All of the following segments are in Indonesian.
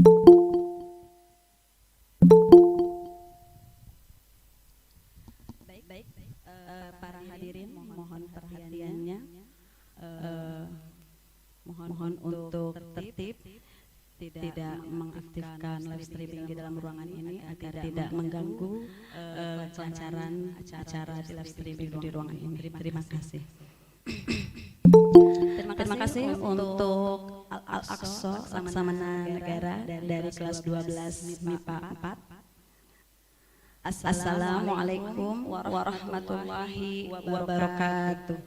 Baik, para hadirin mohon perhatiannya, mohon untuk tertib, tidak mengaktifkan live streaming di dalam ruangan ini agar tidak mengganggu kelancaran acara di live streaming di ruangan ini. Terima kasih. Terima kasih untuk Al-Aqsa Laksamana Negara dari kelas 12 MIPA 4. Assalamualaikum warahmatullahi wabarakatuh.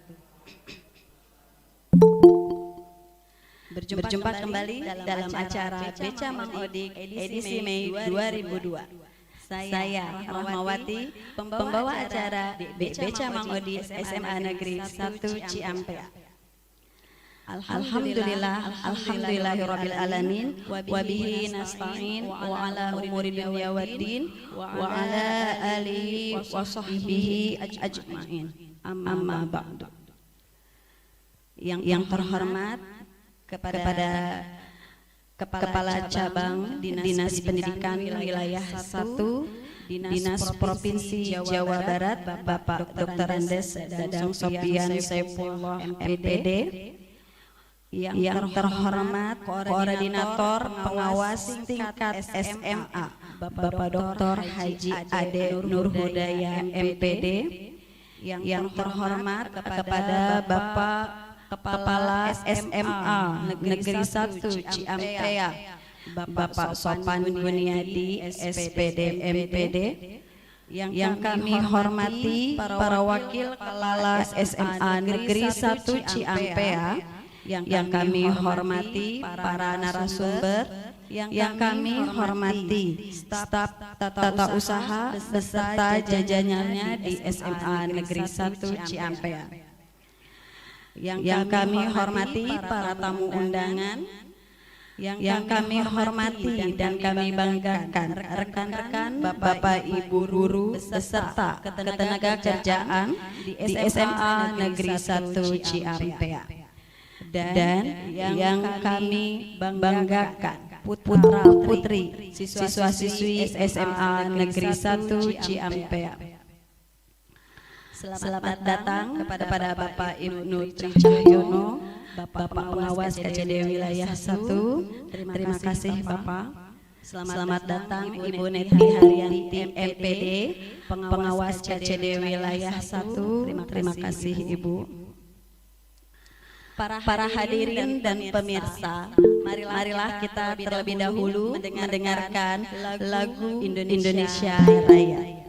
Berjumpa kembali dalam acara Beca Mang Odik edisi Mei 2002. Saya Rahmawati, pembawa acara Beca Mang Odik SMA Negeri 1 Ciampea. Alhamdulillahirabbil alamin wa bihi nasta'in wa ala umuri dunya waddin wa ala alihi wa sahbihi ajma'in. Amma ba'du. Yang terhormat kepada Kepala Cabang Dinas Pendidikan Wilayah 1 Dinas Provinsi Jawa Barat Bapak Dr. Andes Dadang Sofian Saifullah MPD, yang terhormat Koordinator Pengawas Tingkat SMA Bapak Dr. Haji Ade Nurhudaya MPD, yang terhormat kepada Bapak Kepala SMA Negeri 1 Ciampea Bapak Sopan Buniadi SPD MPD, yang kami hormati para wakil kepala SMA Negeri 1 Ciampea, yang kami hormati para narasumber, yang kami hormati staf tata usaha beserta jajarannya di SMA Negeri 1 Ciampea, yang kami hormati para tamu undangan, yang kami hormati dan kami banggakan rekan-rekan Bapak Ibu guru beserta ketenaga kerjaan di SMA Negeri 1 Ciampea, dan yang kami banggakan putra putri siswa-siswi SMA Negeri 1 Ciampea. Selamat datang kepada Bapak Ibnu Tri Cahyono, Bapak Pengawas KCD Wilayah 1. Terima kasih Bapak. Selamat datang Ibu Neti Haryanti MPD, Pengawas KCD Wilayah 1. Terima kasih Ibu. Para hadirin dan pemirsa, marilah kita terlebih dahulu mendengarkan lagu Indonesia Raya.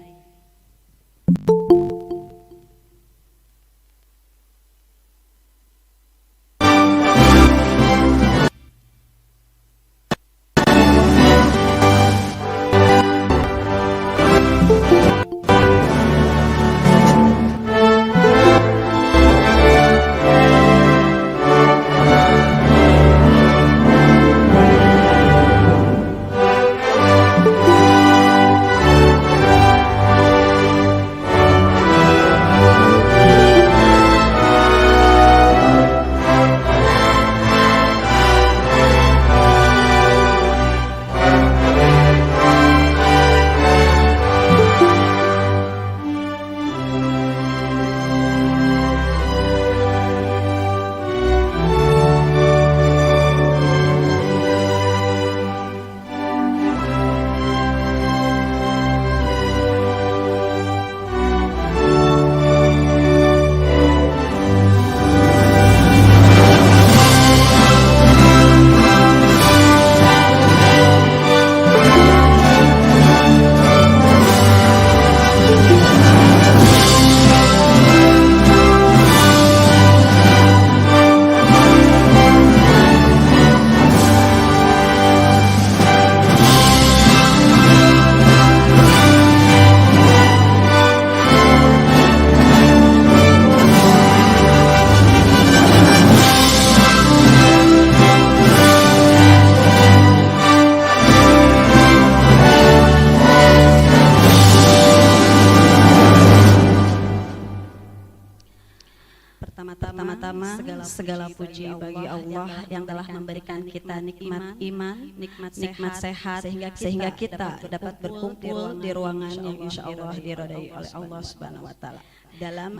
Pertama-tama segala puji bagi Allah yang telah telah memberikan kita nikmat iman, nikmat sehat, sehingga kita dapat berkumpul di ruangan yang insya Allah diridai oleh Allah Subhanahu Wa Taala.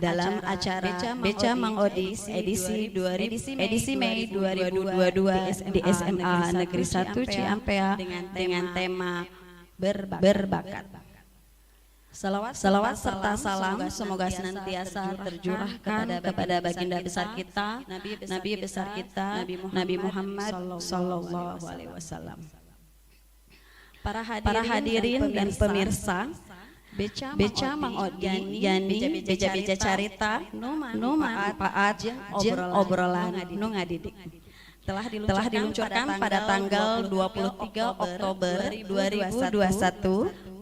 Dalam acara Beca Mang Odis edisi Mei 2022 di SMA Negeri 1 Ciampea dengan tema berbakat. Salawat serta salam semoga senantiasa tercurahkan kepada baginda besar kita, Nabi besar kita, Nabi Muhammad Sallallahu Alaihi Wasallam. Para hadirin dan pemirsa, Beca Mang Odi Yani beja carita nu manfaat jeung obrolan nu ngadidik telah diluncurkan pada tanggal 23 Oktober 2021.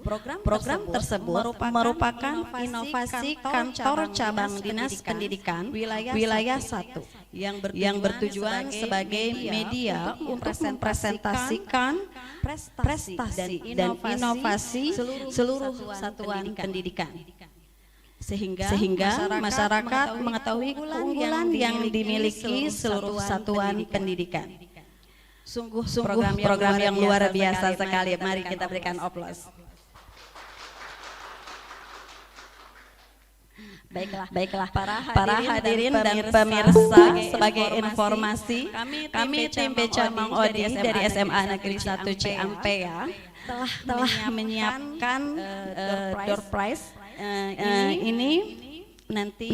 Program tersebut merupakan inovasi kantor cabang Dinas Pendidikan Wilayah 1 yang bertujuan sebagai media untuk mempresentasikan prestasi dan inovasi seluruh satuan pendidikan. Sehingga masyarakat mengetahui keunggulan yang dimiliki seluruh satuan pendidikan. Sungguh program yang luar biasa sekali. Mari kita berikan aplaus. Baiklah para hadirin dan pemirsa, sebagai informasi kami tim Beca Mang Odi dari SMA Negeri 1 Ciampea telah menyiapkan door prize ini nanti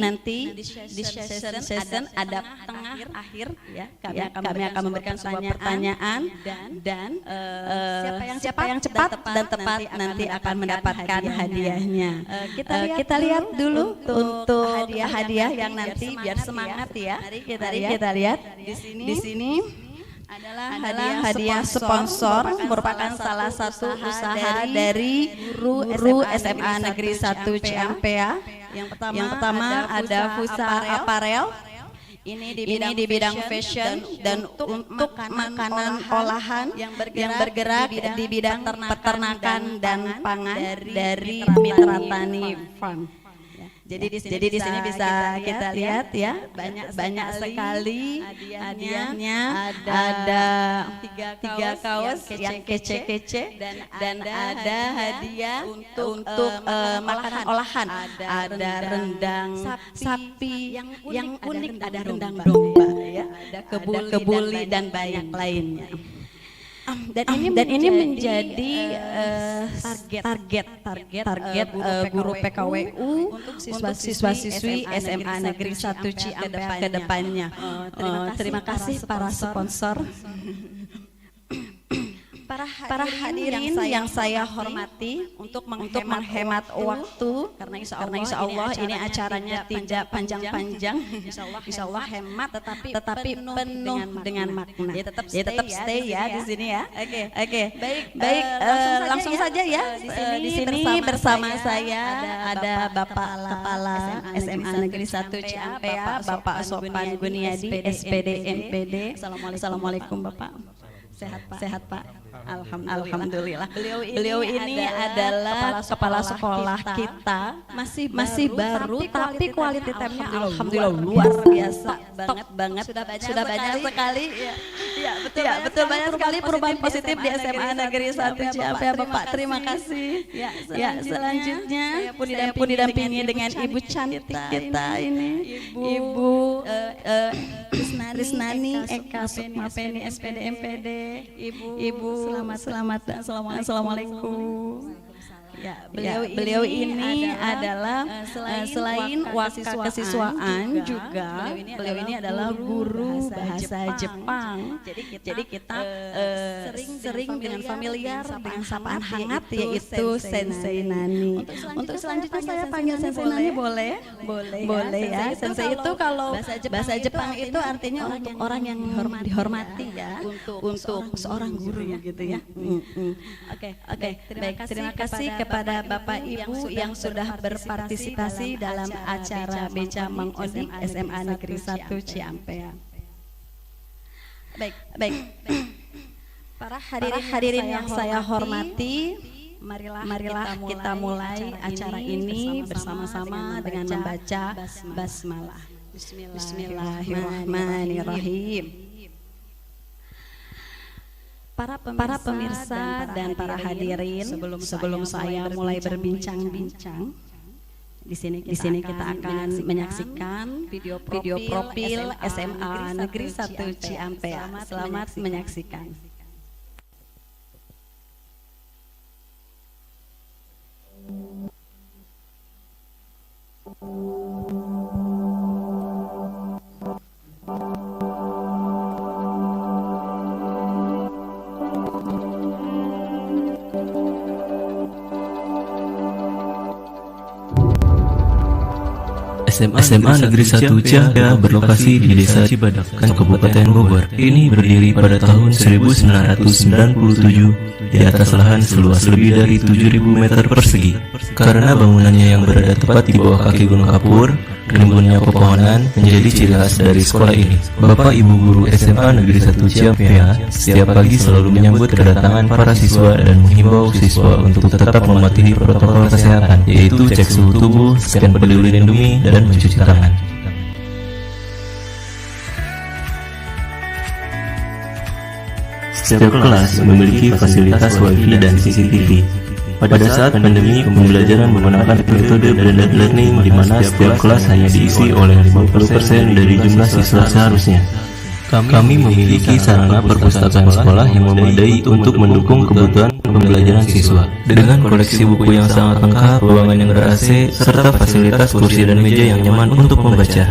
di session ada tengah akhir ya kami akan memberikan sebuah pertanyaan dan siapa yang cepat dan tepat nanti akan mendapatkan hadiahnya. Kita lihat dulu untuk hadiah yang nanti biar semangat ya. Mari kita lihat di sini adalah hadiah sponsor, merupakan salah satu usaha dari guru SMA Negeri 1 Ciampea. Yang pertama ada Fusa Apparel. Ini di bidang fashion dan untuk makanan olahan yang bergerak di bidang peternakan dan pangan dari Mitra Tani Farm. Jadi di sini bisa kita lihat ya, banyak sekali hadiahnya. Ada 3 kaos yang kece-kece dan ada hadiah untuk makanan olahan. Ada rendang sapi yang unik, ada rendang domba ya, ada kebuli dan banyak lainnya. Dan ini menjadi target guru PKWU untuk siswa-siswi SMA Negeri 1 Ciampea ke depannya. Terima kasih para sponsor. Para hadirin yang saya hormati, untuk menghemat waktu karena insya Allah ini acaranya tidak panjang-panjang, insya Allah hemat tetapi penuh dengan makna. Ya tetap stay ya di sini ya. Oke. Baik. Langsung saja ya. Di sini bersama saya ada Bapak Kepala SMA Negeri 1 Ciampea, Bapak Sopan Guniadi, SPD MPD. Assalamualaikum Bapak. Sehat Pak. Alhamdulillah. Beliau ini adalah kepala sekolah kita, masih baru tapi quality time-nya alhamdulillah luar biasa banget. Sudah banyak sekali. Ya, betul banyak sekali perubahan positif di SMA Negeri 1 Ciampea Bapak. Terima kasih. Ya, selanjutnya saya pun didampingi dengan Ibu cantik kita ini, Ibu Krisnani Eka Sukmapeni SPD MPD. Ibu selamat dan assalamualaikum. Ya, beliau ini adalah selain wakil kesiswaan juga beliau ini adalah guru bahasa Jepang. Jadi kita sering dengan familiar dengan sapaan hangat yaitu Sensei Nani. Untuk selanjutnya saya panggil Sensei Nani boleh ya. Sensei itu kalau bahasa Jepang itu artinya untuk orang yang dihormati ya, untuk seorang guru gitu ya. Oke. Baik, terima kasih kepada Bapak Ibu yang sudah berpartisipasi dalam acara Beca Mang Odi SMA Negeri 1 Ciampea. Baik. Para hadirin yang saya hormati, marilah kita mulai acara ini bersama-sama dengan membaca basmalah. Bismillahirrahmanirrahim. para pemirsa dan para hadirin, sebelum saya mulai berbincang-bincang, di sini kita akan menyaksikan video profil SMA Negeri 1 Ciampea. Selamat menyaksikan. SMA Negeri 1 Ciampea berlokasi di Desa Cibadakan, Kabupaten Bogor. Ini berdiri pada tahun 1997 di atas lahan seluas lebih dari 7.000 meter persegi. Karena bangunannya yang berada tepat di bawah kaki Gunung Kapur, rimbunnya pepohonan menjadi ciri khas dari sekolah ini. Bapak Ibu guru SMA Negeri 1 Ciampea setiap pagi selalu menyambut kedatangan para siswa dan menghimbau siswa untuk tetap mematuhi protokol kesehatan, yaitu cek suhu tubuh, scan peduli lindungi, dan mencuci tangan. Setiap kelas memiliki fasilitas WiFi dan CCTV. Pada saat pandemi, pembelajaran menggunakan metode blended learning di mana setiap kelas hanya diisi oleh 50% dari jumlah siswa seharusnya. Kami memiliki sarana perpustakaan sekolah yang memadai untuk mendukung kebutuhan pembelajaran siswa. Dengan koleksi buku yang sangat lengkap, ruangan yang ber-AC, serta fasilitas kursi dan meja yang nyaman untuk membaca.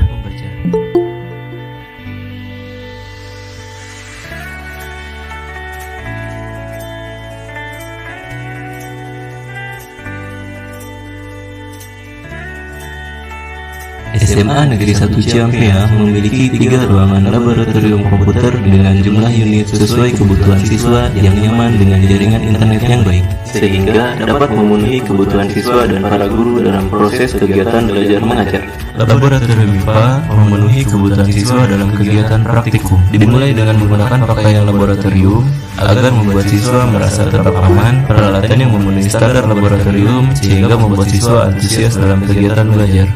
SMA Negeri 1 Ciampea memiliki 3 ruangan laboratorium komputer dengan jumlah unit sesuai kebutuhan siswa yang nyaman dengan jaringan internet yang baik, sehingga dapat memenuhi kebutuhan siswa dan para guru dalam proses kegiatan belajar mengajar. Laboratorium IPA memenuhi kebutuhan siswa dalam kegiatan praktikum, dimulai dengan menggunakan pakaian laboratorium agar membuat siswa merasa tetap aman, peralatan yang memenuhi standar laboratorium sehingga membuat siswa antusias dalam kegiatan belajar.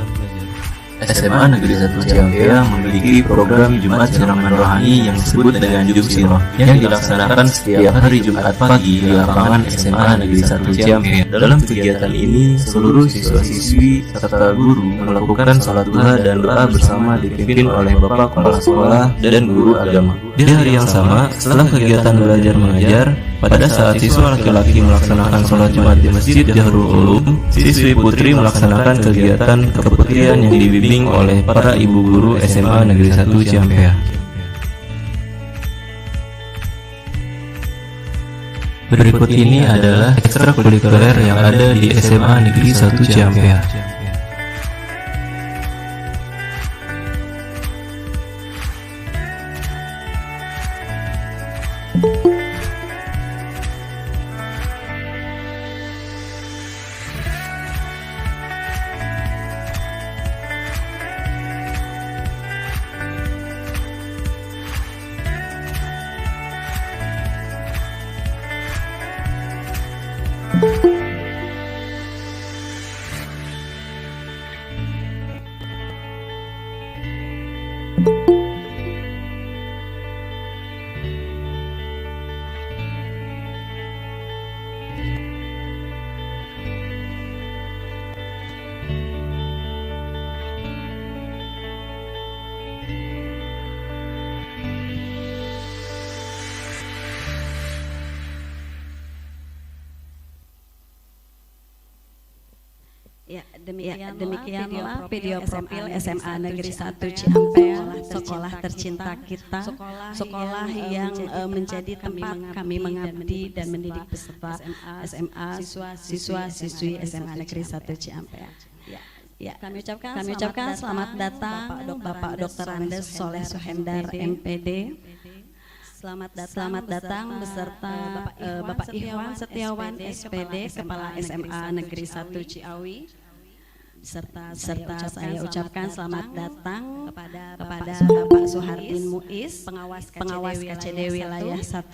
SMA Negeri 1 Ciampea memiliki program Jumat Siraman Rohani yang disebut dengan Jumsiroh yang dilaksanakan setiap hari Jumat pagi di lapangan SMA Negeri 1 Ciampea. Dalam kegiatan ini, seluruh siswa-siswi serta guru melakukan sholat duha dan doa bersama dipimpin oleh Bapak Kepala Sekolah dan guru agama. Di hari yang sama, setelah kegiatan belajar mengajar, pada saat siswa laki-laki melaksanakan sholat Jumat di Masjid Jahrul Ulum, siswi putri melaksanakan kegiatan keputrian yang dibimbing oleh para ibu guru SMA Negeri 1 Ciampea. Berikut ini adalah ekstrakurikuler yang ada di SMA Negeri 1 Ciampea. Ya, demikianlah video profil SMA Negeri 1 Ciampea, sekolah tercinta kita, sekolah yang menjadi tempat kami mengabdi dan mendidik peserta SMA, siswa-siswi SMA Negeri 1 Ciampea. Ya, kami ucapkan selamat datang Bapak Dr. Andes Soleh Suhendar MPD. Selamat datang beserta Bapak Ikhwan Setiawan SPD, Kepala SMA Negeri 1 Ciawi. Serta saya ucapkan selamat datang kepada Bapak Suhardin Muiz, pengawas KCD Wilayah 1.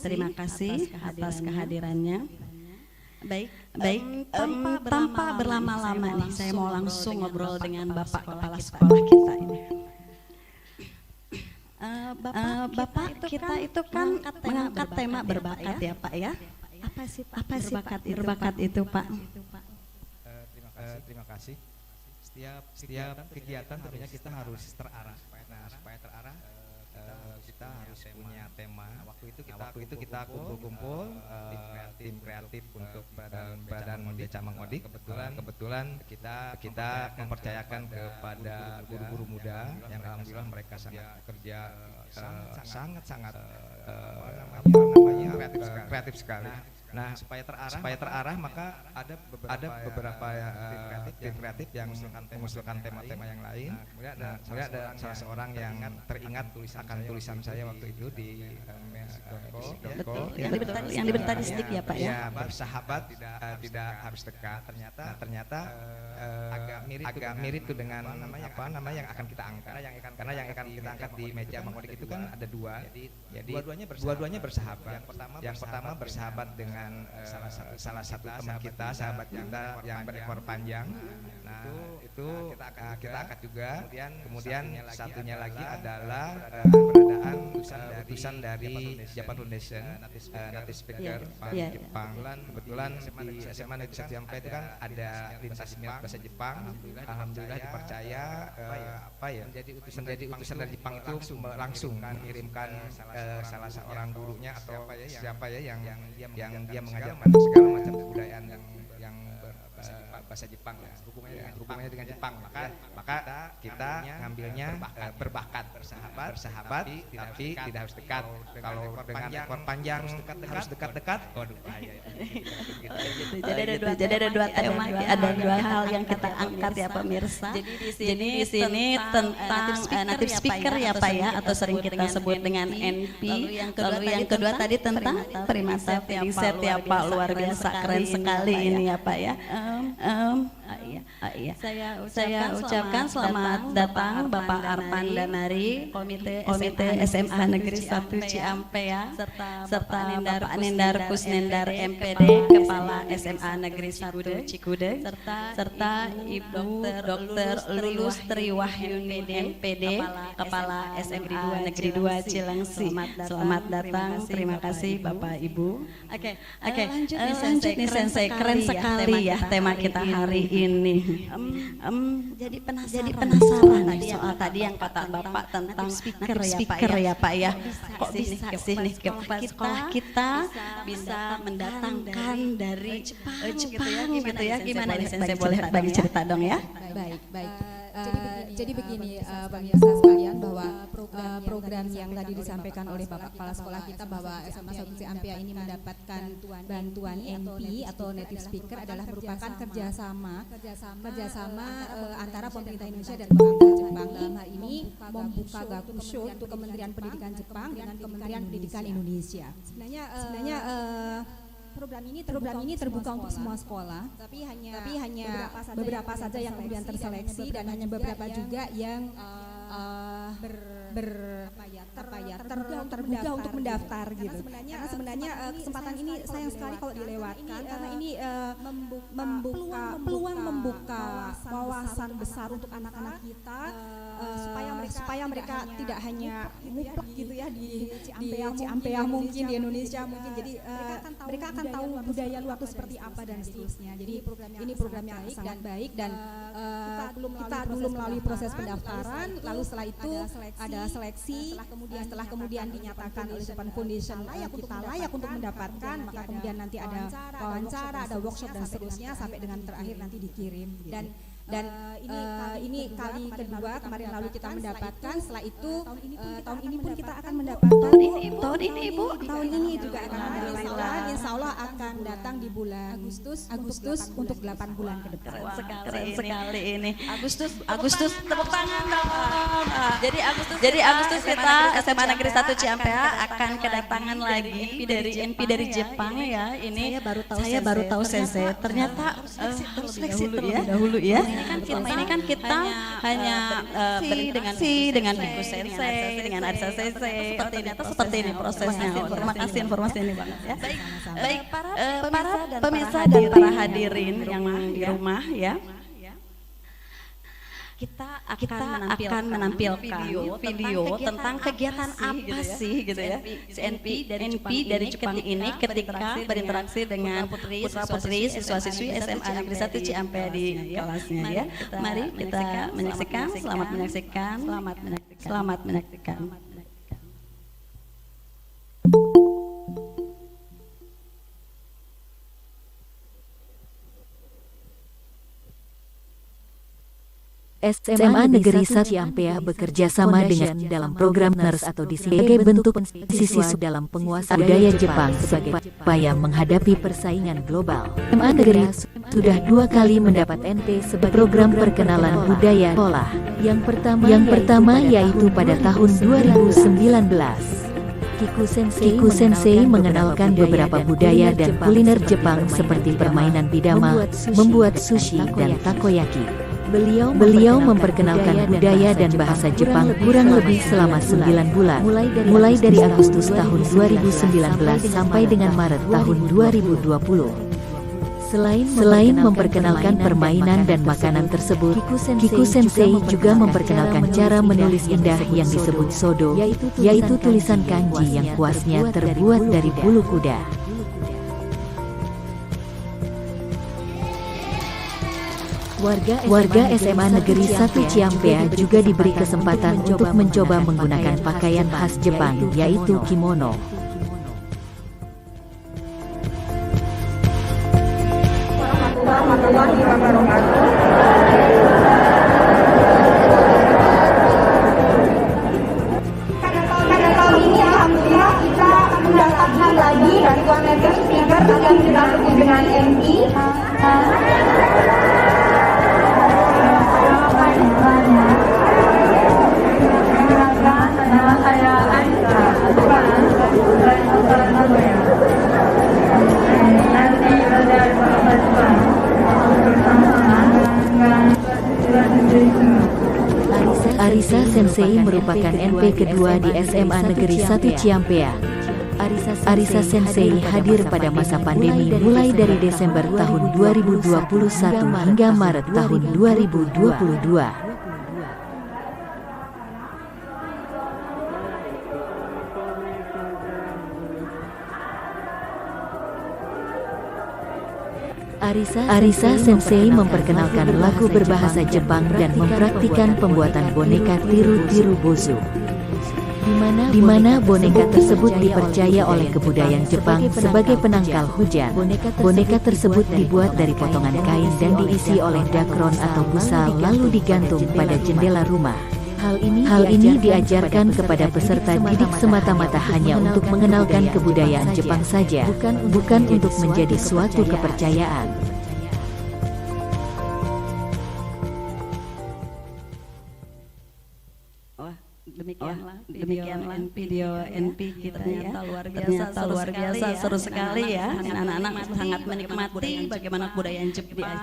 Terima kasih atas kehadirannya. Baik, tanpa berlama-lama nih, saya mau langsung ngobrol dengan Bapak Kepala Sekolah kita ini. Bapak kita itu kan mengangkat tema berbakat ya Pak ya. Apa sih berbakat itu Pak? Terima kasih. Setiap kegiatan tentunya kita harus terarah. Nah, supaya terarah kita harus punya tema. Waktu itu kita kumpul-kumpul tim kreatif untuk badan beca mengodik. Kebetulan kita mempercayakan kepada guru-guru muda yang alhamdulillah mereka sangat bekerja sangat kreatif sekali. Nah, supaya terarah maka ada beberapa tim kreatif yang mengusulkan tema-tema yang lain. Nah, kemudian ada salah seorang yang teringat akan tulisan saya waktu itu di Betul, yang diberi tadi stick ya Pak ya. Ya, bersahabat tidak harus dekat. Ternyata agak mirip tuh dengan apa namanya yang akan kita angkat. Karena yang akan kita angkat di meja mengodik itu kan ada dua. Jadi dua-duanya bersahabat. Yang pertama bersahabat dengan salah satu teman kita, sahabat kita yang berekor panjang. Nah, itu kita angkat juga. Kemudian satunya lagi adalah keberadaan utusan dari Japan Foundation, native speaker Jepang. Kebetulan di SMA Negeri 1 Ciampea itu kan ada lintas minat bahasa Jepang. Alhamdulillah dipercaya menjadi utusan dari Jepang itu langsung mengirimkan salah seorang gurunya atau siapa ya yang dia mengajarkan segala macam kebudayaan yang bahasa Jepang ya, hubungannya dengan Jepang. Maka kita ngambilnya berbakat, bersahabat tapi tidak harus dekat. Kalau dengan ekor panjang harus dekat. Waduh, bahaya. Jadi ada dua tema, ada dua hal yang kita angkat ya pemirsa. Jadi di sini tentang native speaker ya Pak ya, atau sering kita sebut dengan NP. Lalu yang kedua tadi tentang primata set ya Pak, luar biasa keren sekali ini ya Pak ya. Saya ucapkan selamat datang Bapak Arpan Danari, Komite SMA Negeri 1 Ciampea, serta Bapak Anindar Kusnendar MPD, Kepala SMA Negeri 1 Cikude, serta Ibu Dr. Lulus Triwahyuni MPD, Kepala SMA Negeri 2 Cilengsi. Selamat datang, terima kasih Bapak Ibu. Oke, lanjut nih Sensei, keren sekali ya tema kita hari ini. Jadi penasaran nih soal tadi yang kata Bapak tentang speaker ya Pak ya. Kok bisa sih nih sekolah kita bisa mendatangkan dari Jepang gitu ya. Gimana nih Sensei, boleh bagi cerita dong ya? Baik. Jadi begini pemirsa sekalian, bahwa program yang tadi disampaikan oleh Bapak Kepala Sekolah kita bahwa SMA 1 Ciampea ini mendapatkan bantuan NP atau native speaker adalah merupakan kerjasama antara pemerintah Indonesia dan pemerintah Jepang. Dalam hal ini membuka gakusho untuk Kementerian Pendidikan Jepang dengan Kementerian Pendidikan Indonesia. Sebenarnya program ini terbuka untuk semua sekolah, tapi hanya beberapa saja yang kemudian terseleksi, dan hanya beberapa juga yang terbuka untuk mendaftar gitu. Karena sebenarnya kesempatan ini sayang sekali kalau dilewatkan, karena ini membuka wawasan besar untuk anak-anak kita, supaya mereka tidak hanya nguplek gitu ya di Ciampea mungkin, di Indonesia mungkin. Jadi mereka akan tahu budaya luar itu seperti apa dan seterusnya. Jadi ini program yang sangat baik, dan kita dulu melalui proses pendaftaran, lalu setelah itu ada seleksi, setelah kemudian dinyatakan oleh Japan Foundation kita layak untuk mendapatkan, maka kemudian nanti ada wawancara, ada workshop dan seterusnya, sampai dengan terakhir nanti dikirim. Dan ini kali kedua, kemarin lalu kita mendapatkan. Setelah itu tahun ini pun kita akan mendapatkan. Tahun ini Ibu, tahun ini juga akan mendapatkan. Insya Allah akan datang di bulan Agustus untuk 8 bulan ke depan. Keren sekali ini. Agustus tepuk tangan dong. Jadi Agustus kita SMA Negeri 1 Ciampea akan kedatangan lagi NP dari Jepang ya. Ini saya baru tahu Sensei. Ternyata harus seleksi terlebih dahulu ya. Ini kan kita hanya berintegrasi dengan Ibu Sensei, dengan Arisa Sensei. Ternyata seperti ini prosesnya. Terima kasih informasi ini banget ya. Baik, para pemirsa dan para hadirin yang di rumah ya. kita akan menampilkan video tentang kegiatan apa sih gitu ya. CNP dari Jepang ini ketika berinteraksi dengan putra-putri siswa-siswi SMA Negeri 1 Ciampea di kelasnya ya. Mari kita menyaksikan, selamat menyaksikan. SMA Negeri 1 Ciampea bekerja sama dengan dalam program NERS atau sebagai bentuk siswa dalam penguasaan budaya Jepang sebagai upaya menghadapi persaingan global. SMA Negeri sudah 2 kali mendapat NP sebagai program perkenalan budaya sekolah. Yang pertama yaitu pada tahun 2019. Kiku Sensei mengenalkan beberapa budaya dan kuliner Jepang seperti permainan bidama, membuat sushi dan takoyaki. Beliau memperkenalkan budaya dan bahasa Jepang kurang lebih selama 9 bulan, mulai dari Agustus tahun 2019 sampai dengan Maret tahun 2020. Selain memperkenalkan permainan dan makanan tersebut, Kiku Sensei juga memperkenalkan cara menulis indah yang disebut sodo, yaitu tulisan kanji yang kuasnya terbuat dari bulu kuda. Warga SMA Negeri 1 Ciampea juga diberi kesempatan untuk mencoba menggunakan pakaian khas Jepang, yaitu kimono. Warahmatullahi wabarakatuh. Pada tahun ini alhamdulillah kita mendapatkan lagi bantuan native speaker yang kita sebut dengan NI. Nama saya Aisyah. Nanti belajar bahasa Jepang Arisa Sensei merupakan NP kedua di SMA Negeri 1 Ciampea. Arisa Sensei hadir pada masa pandemi mulai dari Desember tahun 2021 hingga Maret tahun 2022. Arisa Sensei memperkenalkan lagu berbahasa Jepang dan mempraktikkan pembuatan boneka tiru-tiru bozu. Di mana boneka tersebut dipercaya oleh kebudayaan Jepang sebagai penangkal hujan. Boneka tersebut dibuat dari potongan kain dan diisi oleh dakron atau busa lalu digantung pada jendela rumah. Hal ini diajarkan kepada peserta didik semata-mata hanya untuk mengenalkan kebudayaan Jepang saja, bukan untuk menjadi suatu kepercayaan. Demikianlah video NP kita ya. Ternyata luar biasa seru sekali ya. Anak-anak sangat menikmati bagaimana kebudayaan Jepang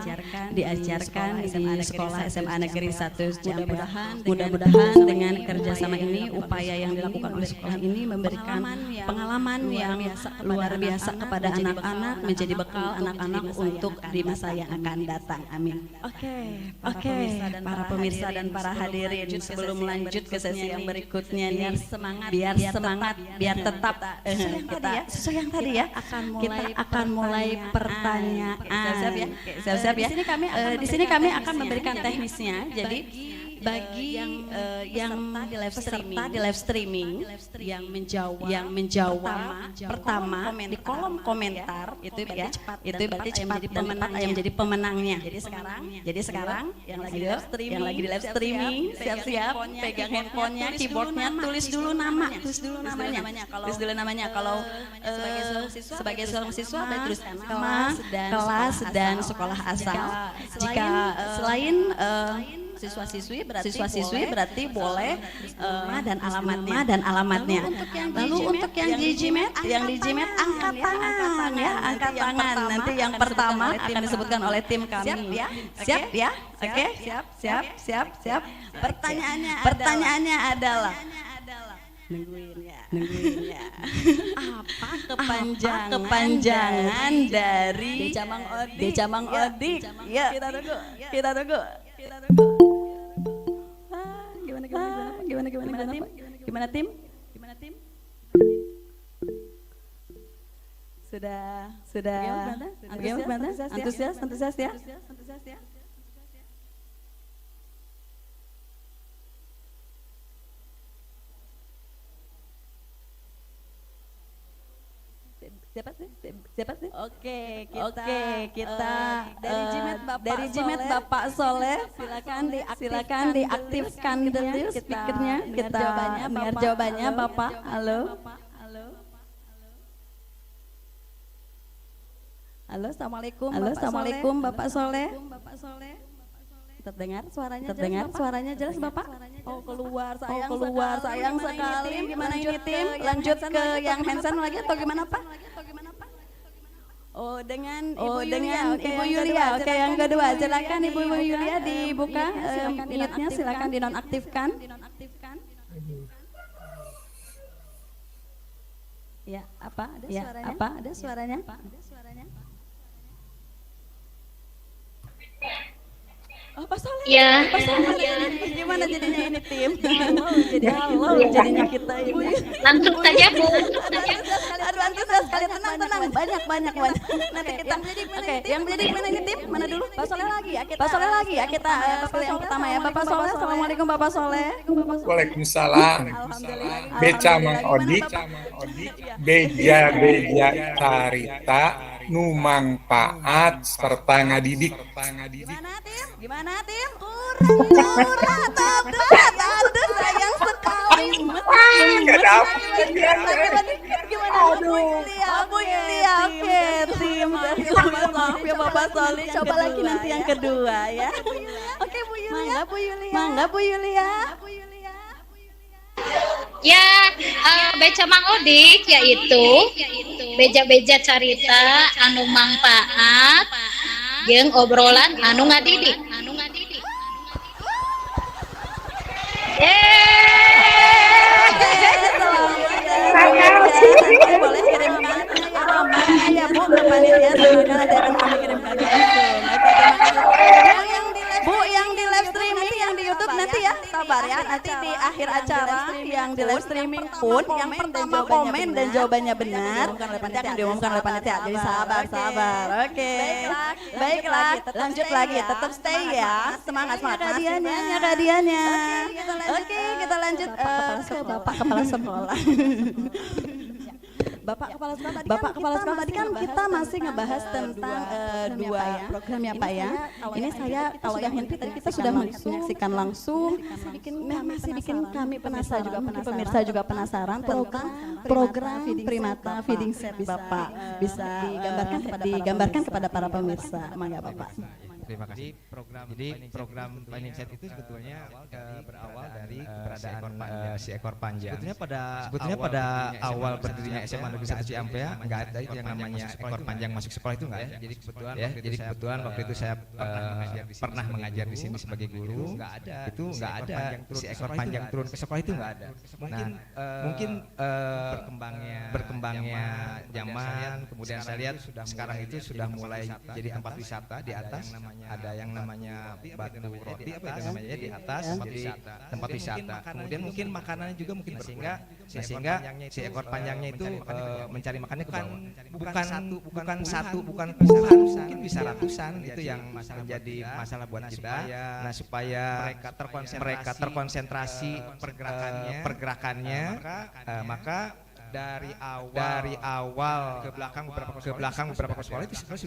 diajarkan di sekolah SMA Negeri 1 Ciampea. Mudah-mudahan dengan kerjasama ini, upaya yang dilakukan oleh sekolah ini memberikan pengalaman yang luar biasa kepada anak-anak, menjadi bekal anak-anak untuk di masa yang akan datang. Amin. Oke, para pemirsa dan para hadirin, sebelum lanjut ke sesi yang berikutnya nih, biar semangat, biar tetap kita sesuai yang tadi ya. Kita akan mulai pertanyaan. Siap-siap ya. Di sini kami akan memberikan teknisnya. Jadi bagi yang peserta di live streaming yang menjawab pertama di kolom komentar itu berarti cepat dan tepat yang menjadi pemenangnya. Jadi sekarang yang lagi di live streaming siap-siap pegang handphonenya, keyboardnya, tulis dulu namanya. Kalau sebagai seorang siswa tuliskan nama, kelas dan sekolah asal. Jika selain siswa-siswi berarti boleh nama dan alamatnya. Lalu untuk yang di Gmail angkat tangan ya, angkat tangan. Nanti yang pertama akan disebutkan oleh tim kami. Siap ya? Oke? Siap. Pertanyaannya adalah nungguin ya. Apa kepanjangan dari Decamang Odik? Ya, kita tunggu. Gimana tim? Sudah antusias ya? Siapa sih? Oke, kita dari Jimet Bapak Soleh, silakan diaktifkan dulu speakernya. Kita dengar jawabannya Bapak. Halo. Assalamualaikum Bapak Soleh. Terdengar suaranya jelas Bapak? Oh keluar, sayang sekali. Gimana ini tim? Lanjut ke yang Hansen lagi atau gimana Pak? Oh dengan Ibu Yulia. Oke yang kedua, silakan Ibu Yulia dibuka mute-nya, silakan dinonaktifkan. Ya apa? Ada suaranya? Oh, Pak Soleh. Ya. Gimana jadinya ini tim? Jadinya kita ini. Langsung saja Bu. Aduh antusias sekali, tenang. Banyak. Nanti kita. Oke, yang menjadi mana ini tim? Mana dulu? Pak Soleh lagi ya. Kita pilih yang pertama ya. Bapak Soleh. Assalamualaikum Bapak Soleh. Waalaikumsalam. Beca Mang Odi. Beja carita nu mangpaat serta ngadidik. Gimana tim? Kurang aduh sayang sekali. Gak dapet. Gimana Bu Yulia? Oke tim, maaf ya Bapak Soleh. Coba lagi nanti yang kedua ya. Oke Bu Yulia. Mangga Bu Yulia. Ya, beca Mang Odik yaitu beja-beja carita anu mangpaat jeung obrolan anu ngadidik. Boleh kirimkan alamatnya ya Bu ke panitia, nanti akan kami kirimkan langsung. Bu yang di live streaming yang di YouTube nanti ya, sabar ya, nanti di akhir acara yang di live streaming pun yang pertama komen dan jawabannya benar nanti akan diumumkan oleh panitia, jadi sabar. Oke, baiklah, lanjut lagi, tetap stay ya, semangat hadiahnya. Oke, kita lanjut ke Bapak Kepala Sekolah. Bapak Kepala Sekolah tadi kan kita masih ngebahas tentang dua program ya Pak ya. Ini saya kalau yang Henry tadi kita sudah menyaksikan langsung, masih bikin kami penasaran juga, pemirsa juga penasaran tentang program Primata Feeding Set Bapak. Bisa digambarkan kepada para pemirsa, mangga Bapak. Terima kasih. Jadi program Finding Set itu sebetulnya berawal dari keberadaan si ekor panjang. Sebetulnya pada awal berdirinya SMA Negeri 1 Ciampea nggak ada itu yang namanya ekor panjang masuk sekolah, itu nggak ada. Jadi kebetulan waktu itu saya pernah mengajar di sini sebagai guru. Itu nggak ada si ekor panjang turun ke sekolah, itu nggak ada. Mungkin berkembangnya zaman, kemudian saya lihat sekarang itu sudah mulai jadi tempat wisata di atas. Ada yang namanya batu roti apa itu namanya di atas tempat wisata. Kemudian mungkin makanannya juga mungkin sehingga si ekor panjangnya itu mencari makannya bukan satu bukan puluhan, mungkin bisa ratusan. Itu yang menjadi masalah buat kita. Nah supaya mereka terkonsentrasi pergerakannya, maka dari awal ke belakang beberapa sekolah itu sebenarnya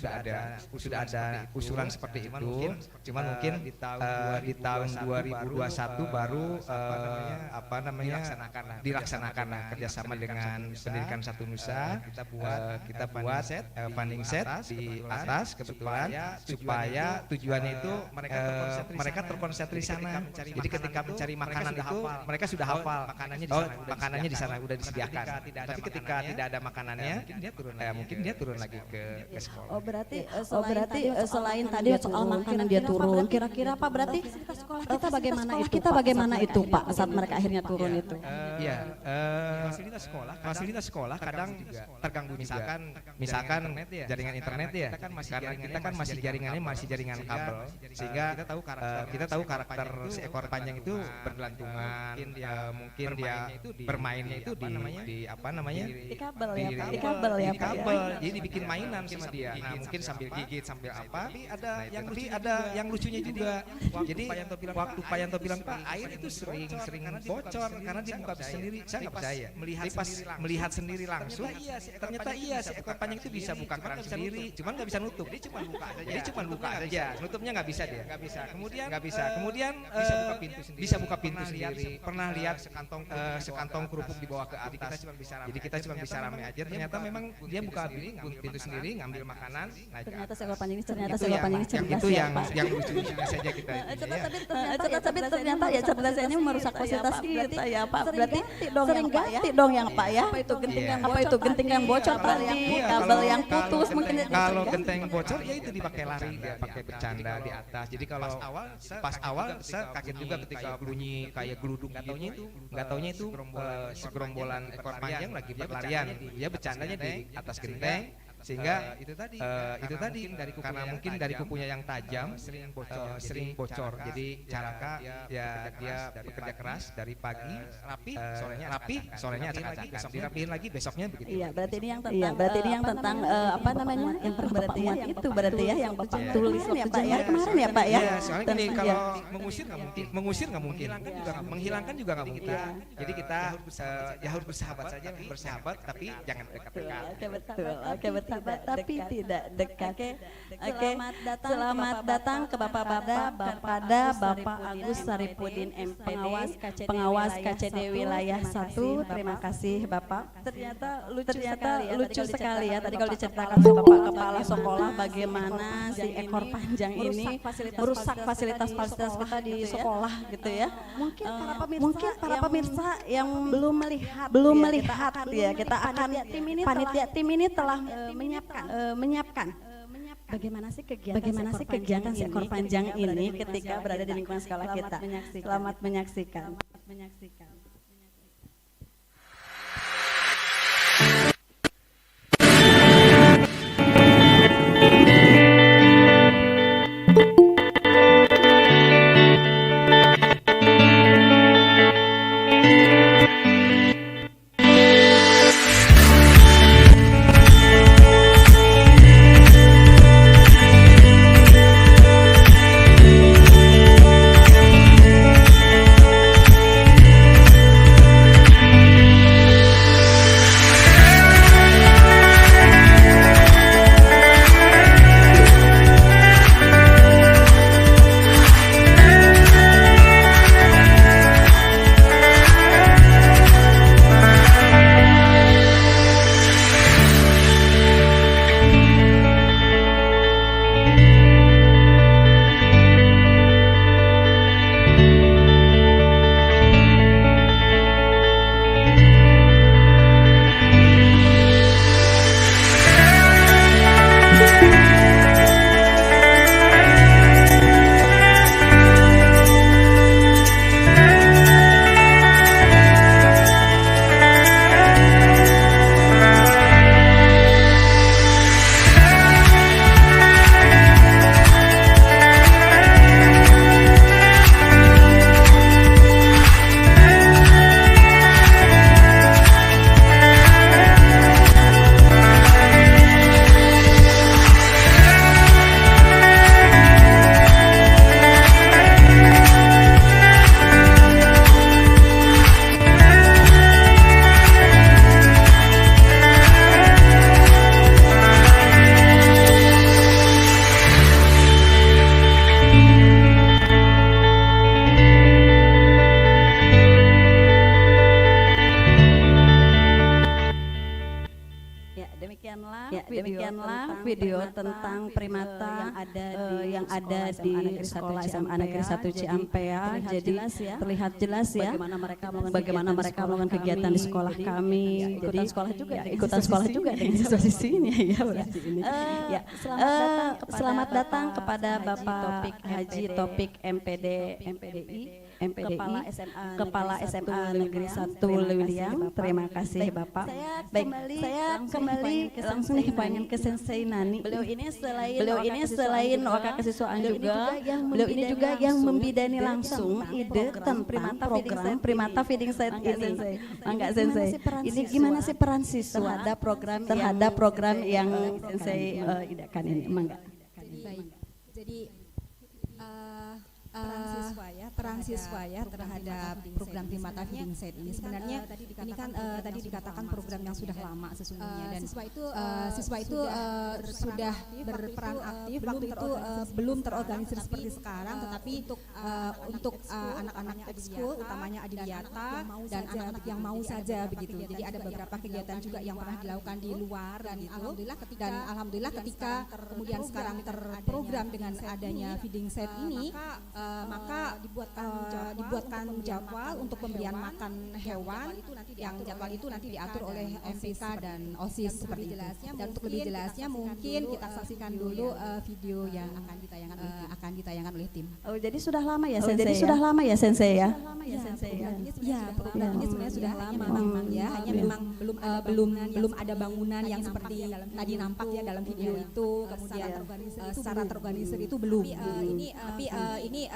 sudah ada usulan seperti itu. Cuman mungkin di tahun 2021 baru dilaksanakan kerjasama dengan Pendidikan Satu Nusa. Kita buat funding set di atas kebetulan supaya tujuannya itu mereka terkonsentrasi di sana. Jadi ketika mencari makanan itu mereka sudah hafal makanannya di sana udah disediakan. tapi ketika tidak ada makanannya mungkin dia turun lagi ke sekolah. Oh berarti selain tadi soal makanan dia turun, kira-kira Pak berarti kita bagaimana itu Pak saat mereka akhirnya turun itu? Iya, fasilitas sekolah kadang terganggu juga. Misalkan jaringan internet ya, karena kita kan masih jaringannya masih jaringan kabel, sehingga kita tahu karakter si ekor panjang itu bergelantungan, mungkin dia bermainnya itu di kabel ya Pak. di kabel, jadi dibikin mainan sama dia. Nah mungkin sambil gigit sambil apa, tapi ada yang lucunya juga. Jadi waktu Pak Yanto bilang Pak air itu sering bocor karena dia buka sendiri. Saya nggak percaya, melihat sendiri langsung. Ternyata iya si ekor panjang itu bisa buka keran sendiri, cuman nggak bisa nutup. Dia cuma buka aja, nutupnya nggak bisa dia. Kemudian bisa buka pintu sendiri. Pernah lihat sekantong kerupuk dibawa ke atas. Jadi kita cuma bisa rame aja. Ternyata memang dia buka pintu sendiri, ngambil makanan. Ternyata seekor panjang ini cerdas ya Pak. Yang lucu-lucunya saja kita. Tapi ternyata ya cerdasnya ini merusak fasilitas kita ya Pak. Berarti sering ganti dong yang Pak ya. Apa itu genting yang bocor tadi, kabel yang putus mungkin. Kalau genteng bocor ya itu dipakai lari, dia pakai bercanda di atas. Jadi kalau pas awal saya kaget juga ketika bunyi kayak geluduk, nggak taunya itu segerombolan ekor panjang lagi berlarian. Dia bercandanya di atas genteng. Sehingga itu tadi karena mungkin dari kukunya yang tajam sering bocor. Jadi Caraka ya dia bekerja keras dari pagi rapi, sorenya acak-acakan, dirapiin lagi besoknya begitu. Iya, berarti ini yang tentang apa namanya? Yang pertemuan itu berarti ya yang Bapak tulis ya Pak ya kemarin ya Pak ya. Iya, soalnya gini, kalau mengusir nggak mungkin, menghilangkan juga nggak mungkin. Jadi kita ya harus bersahabat tapi jangan dekat-dekat. Oke betul. Tapi tidak dekat. Oke. Selamat datang ke Bapak Agus Saripudin MP, pengawas KCD wilayah 1. Terima kasih Bapak. Ternyata lucu sekali ya tadi kalau diceritakan sama Bapak Kepala Sekolah bagaimana si ekor panjang ini merusak fasilitas kita di sekolah gitu ya. Mungkin para pemirsa yang belum melihat ya kita akan panitia tim ini telah menyiapkan bagaimana sih kegiatan si ekor panjang ini ketika berada di lingkungan sekolah kita. Selamat menyaksikan. Ya, demikianlah video tentang primata yang ada di sekolah SMA Negeri 1 Ciampea. Jadi terlihat jelas ya bagaimana mereka melakukan kegiatan di sekolah kami. Jadi ikutan sekolah juga dengan siswa di sini ya berarti ini. Ya, selamat datang kepada Bapak Haji Topik MPDI, Kepala SMA Negeri 1 Lewiliang. Terima kasih Bapak. Baik, saya kembali langsung nih pengen ke Sensei Nani. Beliau ini selain wakil kesiswaan juga, beliau ini juga yang membidani langsung ide tentang program Primata Feeding Set ini. Enggak Sensei, ini gimana sih peran siswa terhadap program yang Sensei idakan ini? Enggak. Jadi peran siswa ya terhadap program Primata Feeding Set ini sebenarnya ini kan tadi dikatakan program yang sudah lama sesungguhnya dan siswa itu sudah berperan aktif waktu itu belum terorganisir seperti sekarang, tetapi untuk anak-anak ekskul utamanya Adiwiyata dan anak-anak yang mau saja begitu. Jadi ada beberapa kegiatan juga yang pernah dilakukan di luar dan alhamdulillah ketika kemudian sekarang terprogram dengan adanya feeding set ini maka dibuatkan jadwal untuk pemberian makan hewan yang jadwal itu nanti diatur oleh MPK dan OSIS seperti itu. Dan untuk lebih jelasnya mungkin kita saksikan dulu video yang akan ditayangkan oleh tim. Oh, jadi sudah lama ya Sensei ya? Ya, program ini sebenarnya sudah lama memang ya, hanya memang belum ada bangunan yang seperti tadi nampak ya dalam video itu, kemudian secara terorganisir itu belum. Tapi ini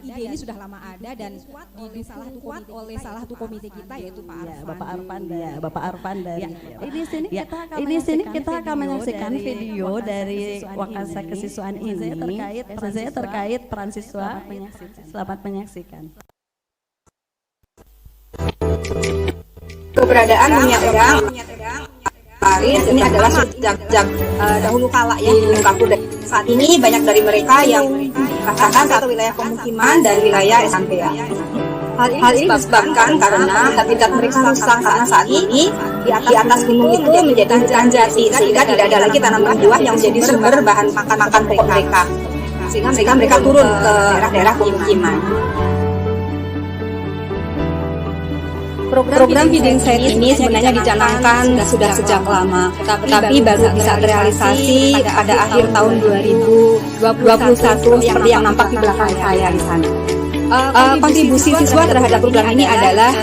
ide ini sudah lama ada dan dikuat oleh salah satu komite kita yaitu Pak Arfan. Bapak Arfan dari ini sini kita akan menyaksikan video dari Wakasa Kesiswaan ini terkait peran siswa. Selamat menyaksikan. Keberadaan minyak udang Paris ini adalah sejak dahulu kala ya di kampung. Saat ini banyak dari mereka yang dikatakan satu wilayah pemukiman dan wilayah Ciampea. Hal ini disebabkan karena habitat mereka rusak karena saat ini di atas gunung itu menjadi hutan jati sehingga tidak ada lagi tanaman buah yang menjadi sumber bahan makan pokok mereka. Sehingga mereka turun ke daerah-daerah pemukiman. Program feeding set ini sebenarnya dicanangkan sudah sejak lama, tapi baru bisa terrealisasi pada akhir tahun 2021 seperti yang nampak di belakang saya di sana. Kontribusi siswa terhadap program ini adalah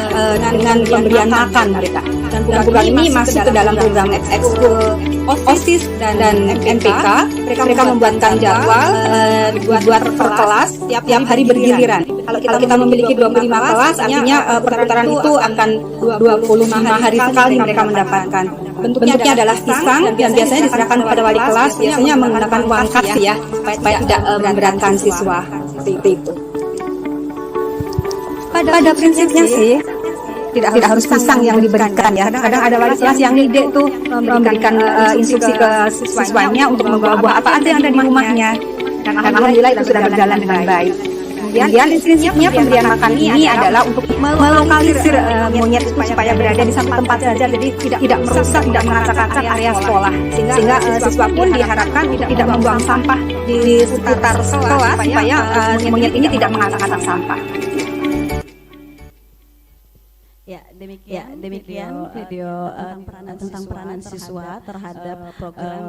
dengan pemberian makan mereka. Dan program ini masuk ke dalam program ekskul OSIS dan MPK. Mereka membuatkan jadwal dibuat per kelas tiap hari bergiliran. Kalau kita memiliki 25 kelas, artinya perputaran itu akan 25 hari sekali mereka mendapatkan. Bentuknya adalah pisang dan biasanya diserahkan kepada wali kelas, biasanya menggunakan uang kas ya, supaya tidak memberatkan siswa. Seperti itu. Pada prinsipnya sih tidak harus pisang yang diberikan ya. Kadang ada wali kelas yang ide tuh memberikan instruksi ke siswanya untuk membawa buah apa aja yang ada di rumahnya. Dan alhamdulillah itu sudah berjalan dengan baik. Kemudian prinsipnya pemberian makan ini adalah untuk melokalisir monyet itu supaya berada di satu tempat saja, jadi tidak merusak, tidak mengacak-acak area sekolah. Sehingga siswa pun diharapkan tidak membuang sampah di sekitar sekolah supaya monyet ini tidak mengacak-acak sampah. Demikian video tentang peranan siswa terhadap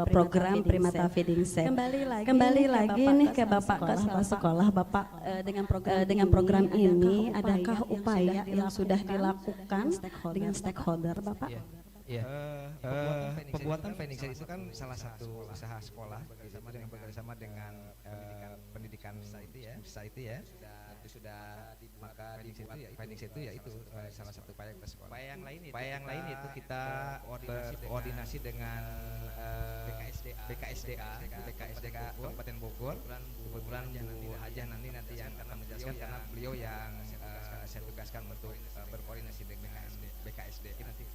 program Primata Feeding Set. Kembali lagi nih ke Bapak Kepala Sekolah. Bapak dengan program ini adakah upaya yang sudah dilakukan dengan stakeholder Bapak? Ya, pembuatan feeding set itu kan salah satu usaha sekolah bekerjasama dengan pendidikan society ya. Sudah maka dibuat feeding set itu yaitu salah satu upaya kita sekolah. Upaya yang lain itu kita koordinasi dengan BKSDA Kabupaten Bogor. Kebetulan Bu Hajah nanti yang akan menjelaskan karena beliau yang saya tugaskan untuk berkoordinasi dengan BKSD nanti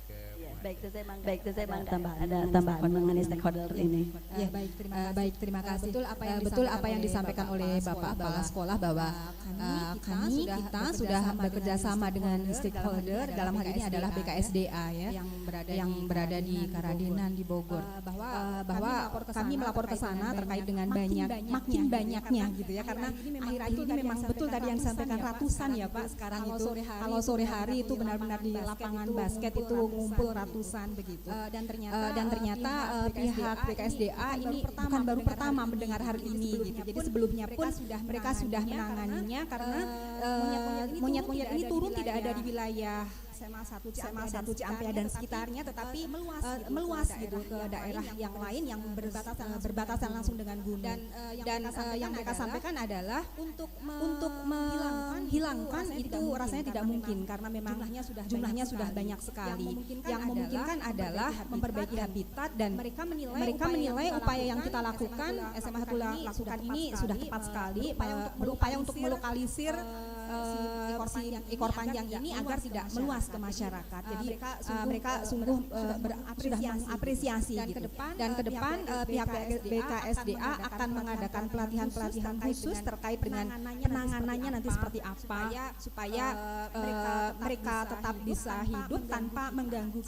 ke Baik, itu saya tambahan mengenai stakeholder ini. Ya, baik, terima kasih. Betul apa yang disampaikan oleh Bapak Kepala Sekolah bahwa kita sudah bekerja sama dengan stakeholder, dalam hal ini adalah BKSDA ya, yang berada di Karadenan di Bogor. Bahwa kami melapor ke sana terkait dengan makin banyaknya gitu ya, karena akhir-akhir ini memang betul tadi yang disampaikan ratusan ya Pak. Sekarang itu kalau sore hari itu benar-benar di lapangan basket itu ngumpul ratusan begitu. Dan ternyata pihak BKSDA ini bukan baru pertama mendengar hal ini gitu. Jadi sebelumnya pun mereka sudah menanganinya karena monyet-monyet ini turun tidak ada di wilayah SMA 1 Ciampea dan sekitarnya, tetapi meluas gitu ke daerah yang lain yang berbatasan langsung dengan gunung. Dan yang mereka sampaikan adalah untuk menghilangkan itu rasanya tidak mungkin karena memang jumlahnya sudah banyak sekali. Yang memungkinkan adalah memperbaiki habitat, dan mereka menilai upaya yang kita lakukan SMA 1 lakukan ini sudah tepat sekali, berupaya untuk melokalisir ekor panjang ini agar tidak meluas ke masyarakat. Jadi mereka sungguh sudah mengapresiasi gitu. Dan ke depan pihak BKSDA akan mengadakan pelatihan khusus terkait dengan penanganannya nanti seperti apa supaya mereka tetap bisa hidup tanpa mengganggu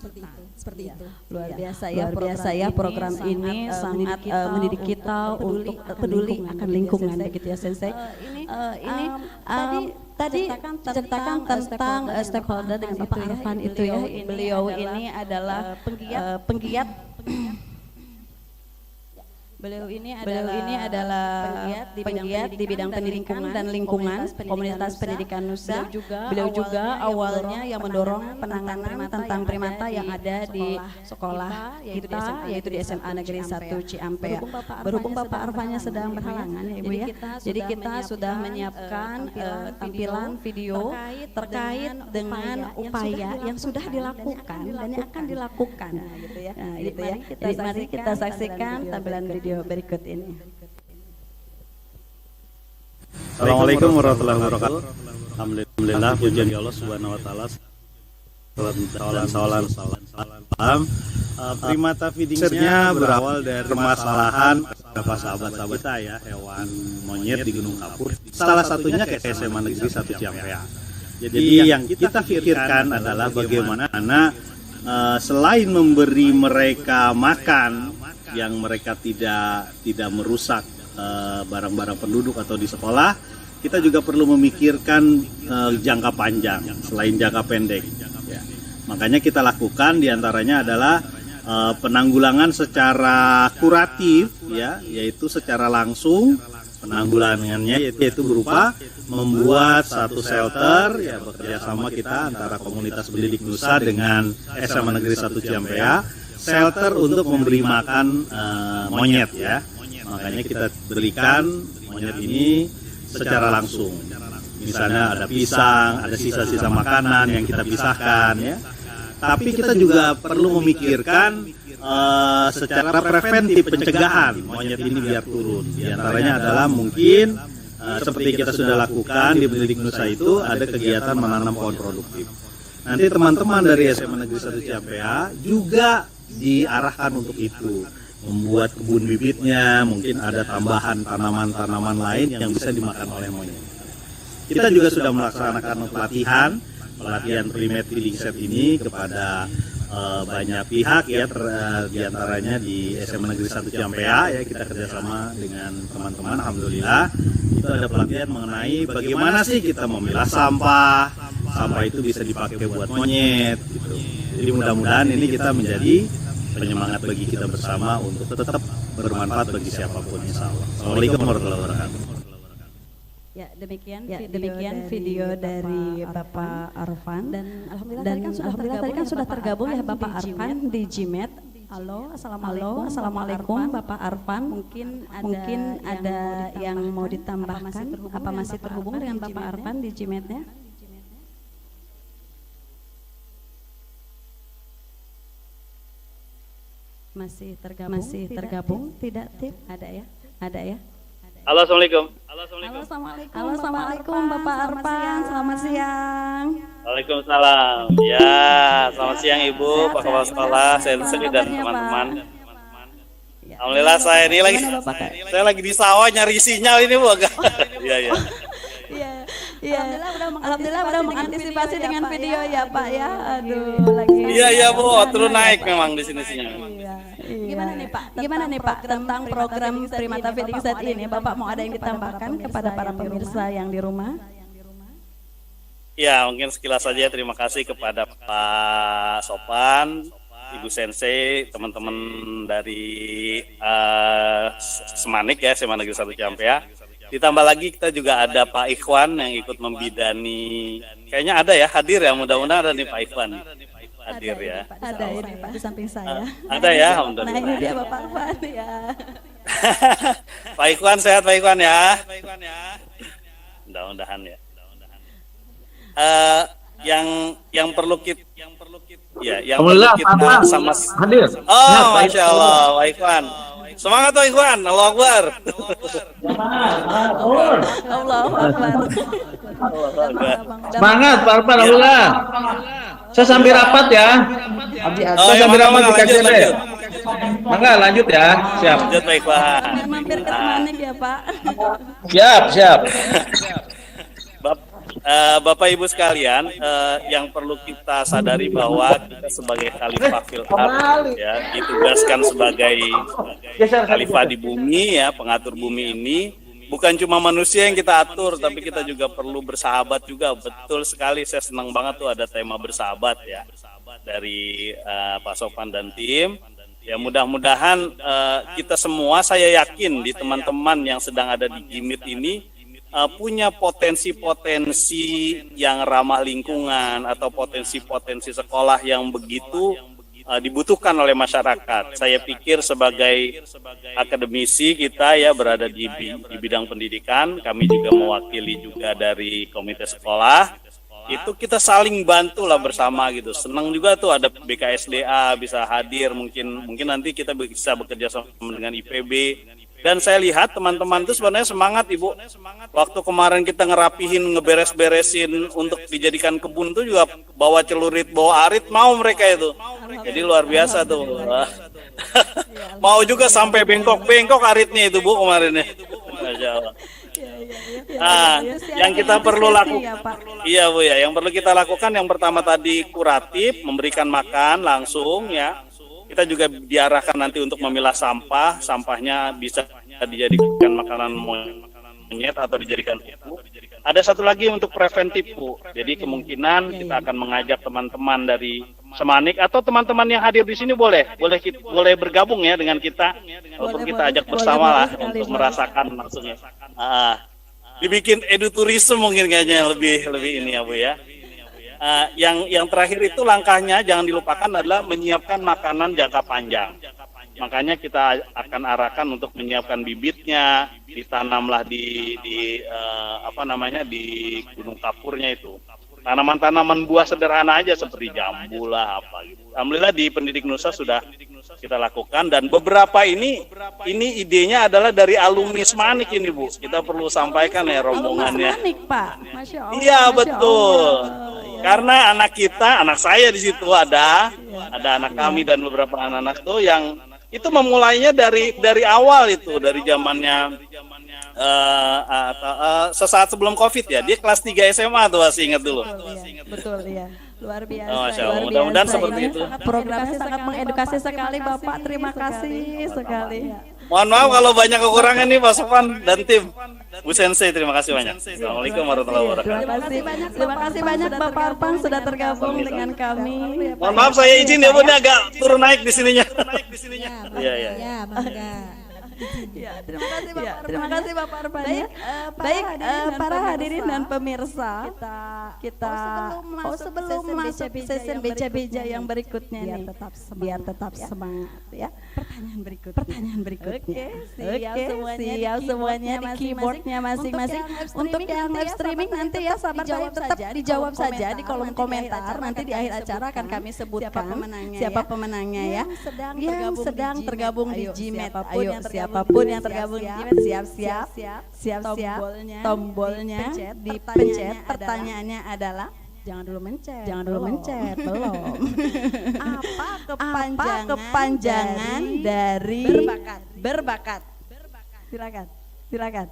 seperti itu. Luar biasa ya program ini sangat mendidik kita untuk peduli akan lingkungan begitu ya Sensei. Ini tadi ceritakan tentang stakeholder dengan Bapak Arfan itu ya. Beliau ini adalah penggiat Beliau ini adalah penggiat di bidang pendidikan dan lingkungan komunitas pendidikan Nusa. Beliau juga awalnya yang mendorong penanganan tentang primata yang ada di sekolah kita, yaitu di SMA Negeri 1 Ciampea. Berhubung Bapak Arfannya sedang berhalangan ya Ibu ya, jadi kita sudah menyiapkan tampilan video terkait dengan upaya yang sudah dilakukan dan yang akan dilakukan. Jadi mari kita saksikan tampilan video berikut ini. Assalamualaikum warahmatullahi wabarakatuh. Alhamdulillah, pujian Allah Subhanahu wa taala. Salam. Primata feeding-nya berawal dari permasalahan beberapa sahabat-sahabat kita ya, hewan monyet di Gunung Kapur. Salah satunya ke SMA Negeri 1 Ciampea. Jadi yang kita pikirkan adalah bagaimana selain memberi mereka makan yang mereka tidak merusak barang-barang penduduk atau di sekolah, kita juga perlu memikirkan jangka panjang selain jangka pendek. Ya. Makanya kita lakukan diantaranya adalah penanggulangan secara kuratif, ya, yaitu secara langsung. Penanggulangannya yaitu berupa membuat satu shelter, ya, bekerja sama kita antara komunitas pendidik Nusa dengan SMA Negeri 1 Ciampea. Shelter untuk memberi makan monyet ya, makanya kita berikan monyet ini secara langsung. Misalnya ada pisang, ada sisa-sisa makanan yang kita pisahkan ya. Tapi kita juga perlu memikirkan secara preventif pencegahan monyet ini biar turun. Di antaranya adalah mungkin seperti kita sudah lakukan di Pendidik Nusa itu ada kegiatan menanam pohon produktif. Nanti teman-teman dari SMA Negeri 1 Ciampea juga diarahkan untuk itu, membuat kebun bibitnya, mungkin ada tambahan tanaman-tanaman lain yang bisa dimakan oleh monyet. Kita juga sudah melaksanakan pelatihan primate feeding set ini kepada banyak pihak ya, diantaranya di SMA Negeri 1 Ciampea ya, kita kerjasama dengan teman-teman. Alhamdulillah itu ada pelatihan mengenai bagaimana sih kita memilah sampah itu bisa dipakai buat monyet gitu. Jadi mudah-mudahan ini kita menjadi penyemangat bagi kita bersama untuk tetap bermanfaat bagi siapapun insya Allah. Assalamualaikum warahmatullahi wabarakatuh. Ya demikian video dari Bapak Arfan, dan alhamdulillah tadi kan sudah tergabung ya Bapak Arfan di GMAT. Halo, assalamualaikum Bapak Arfan. Mungkin ada yang mau ditambahkan, apa masih terhubung dengan Bapak Arfan di GMAT-nya? Masih tergabung tidak Tip? Ada ya Halo, assalamualaikum. Halo, assalamualaikum Bapak Arpan. Selamat siang. Waalaikumsalam. Ya, selamat siang Ibu, Pak Kepala Sekolah, sensei dan teman-teman. Alhamdulillah saya ini lagi di sawah nyari sinyal ini Bu. Iya. Iya. Alhamdulillah udah mengantisipasi dengan video ya Pak ya. Aduh, lagi. Iya Bu, terus naik memang di sini sinyal. Gimana nih Pak tentang program Primata Feeding Set ini? Bapak mau ada yang ditambahkan kepada para pemirsa yang di rumah? Ya, mungkin sekilas saja terima kasih kepada Pak Sopan, Ibu Sensei, teman-teman dari Semanik ya, SMA Negeri 1 Ciampea. Ditambah lagi kita juga ada Pak Ikhwan yang ikut membidani, kayaknya ada ya, hadir ya, mudah-mudahan ada nih Pak Ikhwan hadir ya. Ada ini Pak di samping saya. Ada ya, alhamdulillah. Nah ini dia Bapak Ikhwan ya. Pak Ikhwan sehat Pak Ikhwan ya. Mudah-mudahan ya. Yang perlu kita sama hadir. Oh, Masya Allah, Pak Ikhwan. Semangat Pak Ikhwan, Allahu Akbar. Allahu Akbar. Semangat Pak Arpan, alhamdulillah. Saya sambil rapat ya. Saya sambil rapat di KJP. Mangga lanjut ya, siap. Lanjut Pak Ikhwan. Mampir ke Semanik ya Pak. Siap. Bapak Ibu sekalian, yang perlu kita sadari bahwa kita sebagai Khalifah fil ardh ya, ditugaskan sebagai Khalifah di bumi ya, pengatur bumi ini. Bukan cuma manusia yang kita atur, tapi kita juga perlu bersahabat juga. Betul sekali, saya senang banget tuh ada tema bersahabat ya dari Pak Sopan dan tim. Ya mudah-mudahan kita semua, saya yakin di teman-teman yang sedang ada di Gimit ini punya potensi-potensi yang ramah lingkungan atau potensi-potensi sekolah yang begitu dibutuhkan oleh masyarakat. Saya pikir sebagai akademisi kita ya berada di bidang pendidikan, kami juga mewakili juga dari komite sekolah, itu kita saling bantu lah bersama gitu. Senang juga tuh ada BKSDA bisa hadir, mungkin nanti kita bisa bekerja sama dengan IPB. Dan saya lihat teman-teman itu sebenarnya semangat Ibu. Waktu kemarin kita ngerapihin, ngeberes-beresin untuk dijadikan kebun itu juga bawa celurit, bawa arit, mau mereka itu. Jadi luar biasa tuh. Mau juga sampai bengkok-bengkok aritnya itu Bu kemarin ya. Masya Allah. Yang kita perlu lakukan, iya Bu ya, yang perlu kita lakukan yang pertama tadi kuratif, memberikan makan langsung ya. Kita juga diarahkan nanti untuk memilah sampah, sampahnya bisa dijadikan makanan monyet atau dijadikan pupuk. Ada satu lagi untuk preventif Bu. Jadi kemungkinan kita akan mengajak teman-teman dari Semanik atau teman-teman yang hadir di sini boleh bergabung ya dengan kita untuk kita ajak bersama lah untuk merasakan maksudnya. Dibikin eduturisme mungkin kayaknya lebih ini ya Bu ya. Yang terakhir itu langkahnya jangan dilupakan adalah menyiapkan makanan jangka panjang. Makanya kita akan arahkan untuk menyiapkan bibitnya, ditanamlah di Gunung Kapurnya itu. Tanaman-tanaman buah sederhana aja seperti jambu lah apa gitu. Alhamdulillah di Pendidik Nusa sudah kita lakukan dan beberapa ini idenya adalah dari alumni Semanik ini Bu. Kita perlu sampaikan ya rombongannya. Semanik Pak. Masya Allah. Iya betul. Karena anak saya di situ ada anak kami dan beberapa anak-anak tuh yang itu memulainya dari awal itu, dari zamannya sesaat sebelum Covid ya. Dia kelas 3 SMA tuh masih ingat dulu. Betul ya. Luar biasa. Oh, Masya Allah. Mudah-mudahan seperti itu. Programnya sangat mengedukasi sekali Bapak. Terima kasih sekali. Mohon maaf kalau banyak kekurangan nih Pak Sopan dan tim. Bu Sensei, terima kasih banyak. Assalamualaikum warahmatullahi wabarakatuh. Terima kasih banyak Bapak Arpan sudah tergabung dengan kami. Mohon maaf saya izin ya Bu, ini agak turun naik di sininya. Iya. Ya, bangga. Ya, terima kasih Bapak Arpan. Baik, para hadirin dan pemirsa, kita sebelum masuk sesi beja-beja yang berikutnya nih, biar tetap semangat ya. Pertanyaan berikutnya. Siap semuanya di keyboardnya masing-masing. Untuk yang live streaming nanti ya sahabat saya tetap dijawab saja di kolom komentar. Nanti di akhir acara akan kami sebutkan siapa pemenangnya ya. Yang sedang tergabung di GMAT. Ayo siapa siapapun yang tergabung di Cimet siap-siap tombolnya dipencet. Pertanyaannya adalah jangan dulu mencet, belum. Apa kepanjangan dari berbakat? Silakan.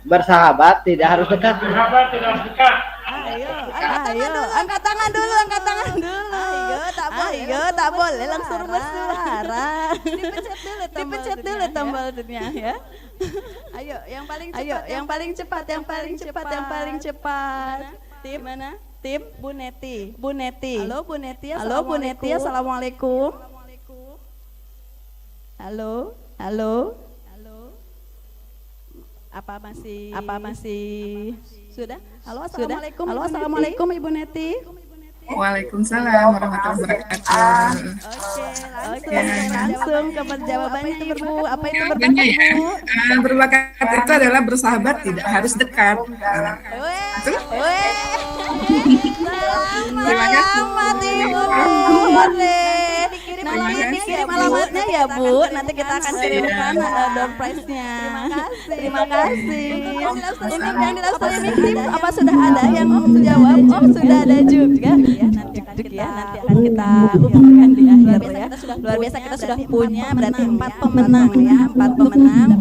Bersahabat tidak harus dekat. Ayo, angkat tangan dulu. Ayo, tak boleh langsung bersuara. Dipencet dulu tombolnya ya. Ayo, yang paling cepat. Tim mana? Tim Bu Neti. Halo Bu Neti. Assalamualaikum. Halo. Apa masih sudah? Halo, assalamualaikum Ibu Neti. Waalaikumsalam warahmatullahi wabarakatuh. Oke, langsung ke jawabannya itu Bu. Apa itu berbakat Bu? Berbakat itu adalah bersahabat tidak harus dekat. Selamat Ibu. Dikirim alamatnya ya Bu. Nanti kita akan kirimkan door prize-nya. Terima kasih. Untuk yang di tim apa sudah ada yang menjawab? Oh, sudah ada juga. Nanti akan kita umumkan di akhir ya. Luar biasa, kita sudah punya berarti 4 pemenang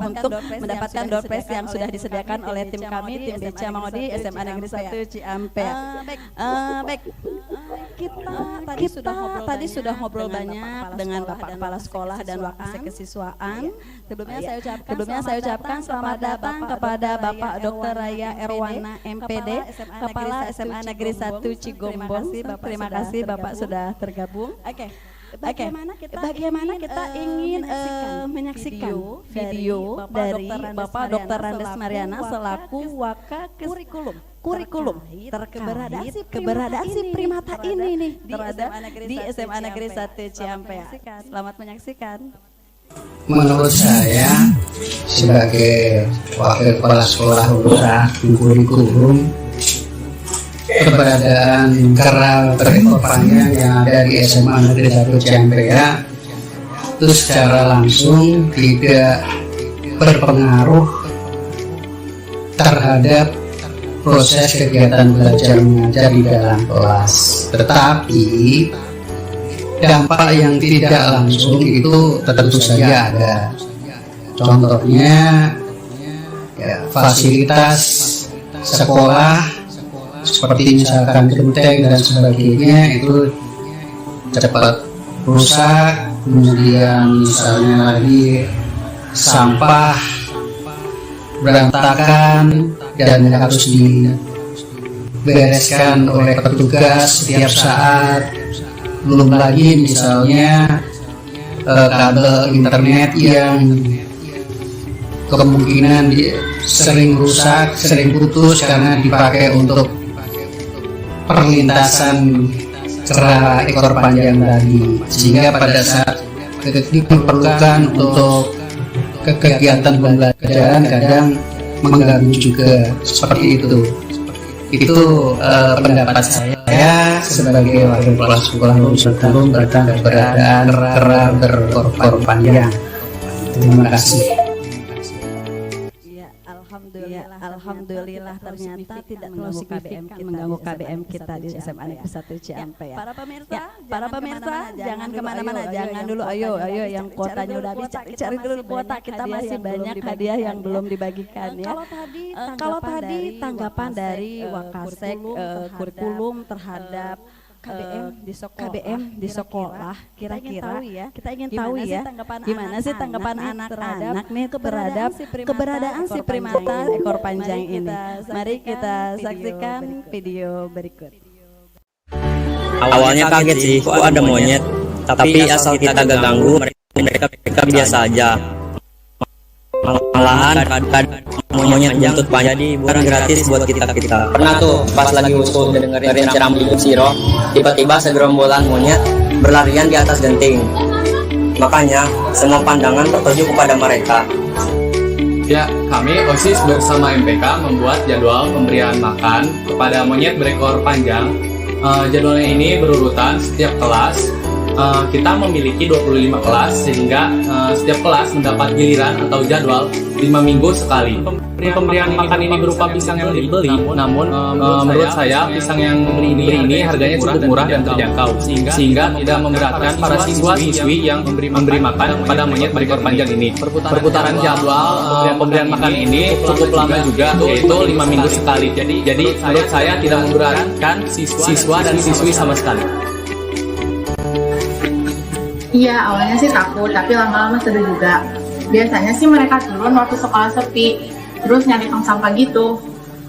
untuk mendapatkan door prize yang sudah disediakan oleh tim kami, tim Beca Mangodi SMA Negeri 1 Ciampea. Baik. Kita tadi sudah ngobrol banyak dengan Bapak Kepala Sekolah dan Wakasek Kesiswaan. Sebelumnya saya ucapkan selamat datang kepada Bapak Dr. Raya Erwana MPD, Kepala SMA Negeri 1 Cigombong. Terima kasih Bapak sudah tergabung. Bagaimana kita ingin menyaksikan video dari Bapak Dr. Randes Mariana selaku kurikulum terkait keberadaan si primata ini nih di SMA Negeri 1 Ciampea. Selamat menyaksikan. Menurut saya sebagai wakil kepala sekolah urusan kurikulum, keberadaan kerang berekor panjang yang ada di SMA Negeri 1 Ciampea itu secara langsung tidak berpengaruh terhadap proses kegiatan belajar mengajar di dalam kelas, tetapi dampak yang tidak langsung itu tentu saja ada. Contohnya ya, fasilitas sekolah seperti misalkan genteng dan sebagainya itu cepat rusak. Kemudian misalnya lagi sampah berantakan dan harus dibereskan oleh petugas setiap saat. Belum lagi misalnya kabel internet yang kemungkinan sering rusak, sering putus karena dipakai untuk perlintasan kera ekor panjang tadi, sehingga pada saat diperlukan untuk kegiatan pembelajaran kadang mengganggu juga. Seperti itu pendapat saya sebagai wakil kepala sekolah urusan tahun tentang keberadaan kera berekor panjang. Terima kasih. Alhamdulillah ternyata tidak mengganggu KBM kita di SMA Negeri 1 Ciampea. Para pemirsa jangan kemana-mana, jangan dulu. Ayo yang kuotanya udah habis, cari dulu kuota. Kita masih banyak hadiah yang belum dibagikan ya. Kalau tadi tanggapan dari Wakasek kurikulum terhadap KBM di sekolah, kira-kira kita ingin tahu ya gimana sih tanggapan anak-anak nih terhadap keberadaan si primata ekor panjang ini. Mari kita saksikan video berikut. Awalnya kaget sih, kok ada monyet, tapi asal kita gak ganggu mereka biasa aja. Malahan monyet buntut panjang jadi bukan gratis buat kita. Pernah tuh pas lagi usul dengerin ceramah Ibu Siro, tiba-tiba segerombolan monyet berlarian di atas genting. Makanya semua pandangan tertuju kepada mereka. Ya, kami OSIS bersama MPK membuat jadwal pemberian makan kepada monyet berekor panjang. Jadwalnya ini berurutan setiap kelas kita memiliki 25 kelas sehingga setiap kelas mendapat giliran atau jadwal 5 minggu sekali. Pemberian makan ini berupa pisang yang dibeli, namun menurut saya pisang yang dibeli ini harganya cukup murah dan terjangkau sehingga tidak memberatkan para siswa-siswi yang memberi makan pada monyet berekor panjang ini. Perputaran jadwal pemberian makan ini cukup lama juga, yaitu 5 minggu sekali. Jadi menurut saya tidak memberatkan siswa dan siswi sama sekali. Iya, awalnya sih takut, tapi lama-lama seru juga. Biasanya sih mereka turun waktu sekolah sepi, terus nyari tong sampah gitu.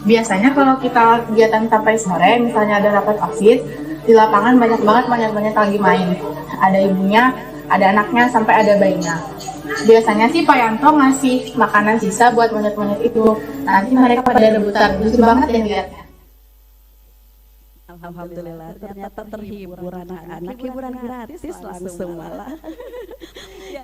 Biasanya kalau kita kegiatan sampai sore, misalnya ada rapat OSIS, di lapangan banyak banget monyet-monyet lagi main. Ada ibunya, ada anaknya, sampai ada bayinya. Biasanya sih Pak Yanto ngasih makanan sisa buat monyet-monyet itu. Nanti mereka pada rebutan, lucu banget ya lihatnya. Alhamdulillah, ternyata terhibur anak-anak, hiburan gratis langsung malah.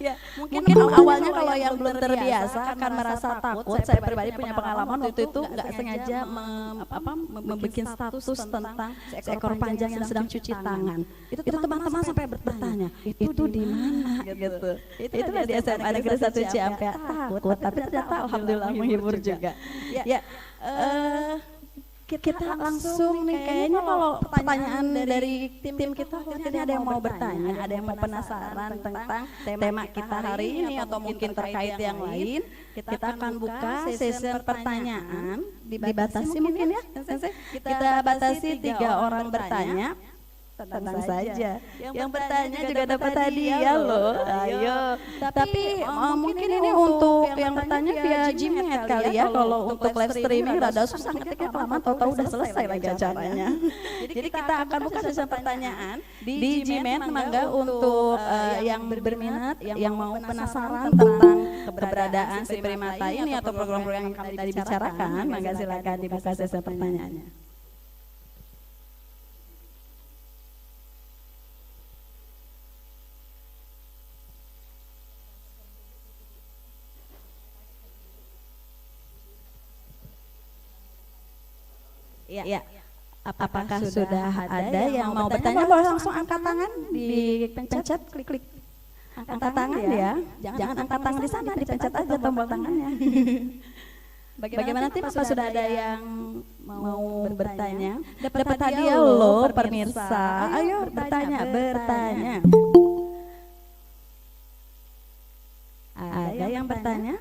Ya, mungkin awalnya kalau yang belum terbiasa akan merasa takut. Saya pribadi punya pengalaman waktu itu nggak sengaja membuat status tentang seekor panjang yang sedang cuci tangan. Itu teman-teman sampai bertanya, itu di mana gitu. Itulah di SMA Negeri 1 Ciampea, takut, tapi ternyata alhamdulillah menghibur juga. Ya, kita langsung nih, kayaknya kalau pertanyaan dari tim kita kayaknya ada yang mau bertanya, ada yang mau penasaran tentang tema kita hari ini atau mungkin terkait yang lain. Kita akan buka sesi pertanyaan, dibatasi mungkin ya, kita batasi 3 orang bertanya. Tenang saja, yang bertanya juga dapat hadiah loh. Ayo, tapi mungkin ini untuk yang bertanya via Gmail kali ya. Kalau untuk live streaming rada susah ngetiknya, kelamaan tahu-tahu udah selesai lagi acaranya. Jadi kita akan buka sesi pertanyaan di Gmail. Mangga untuk yang berminat, yang mau penasaran tentang keberadaan si Primata ini atau program-program yang kami tadi bicarakan, mangga silakan dibuka sesi pertanyaannya. Ya, apakah sudah ada yang mau bertanya? Boleh langsung angkat tangan, dipencet, klik angkat tangan ya. Jangan angkat tangan di sana, dipencet aja tombol tangannya. Bagaimana tim? Apa sudah ada yang mau bertanya? Dapat hadiah loh pemirsa. Ayo bertanya. Ada yang bertanya?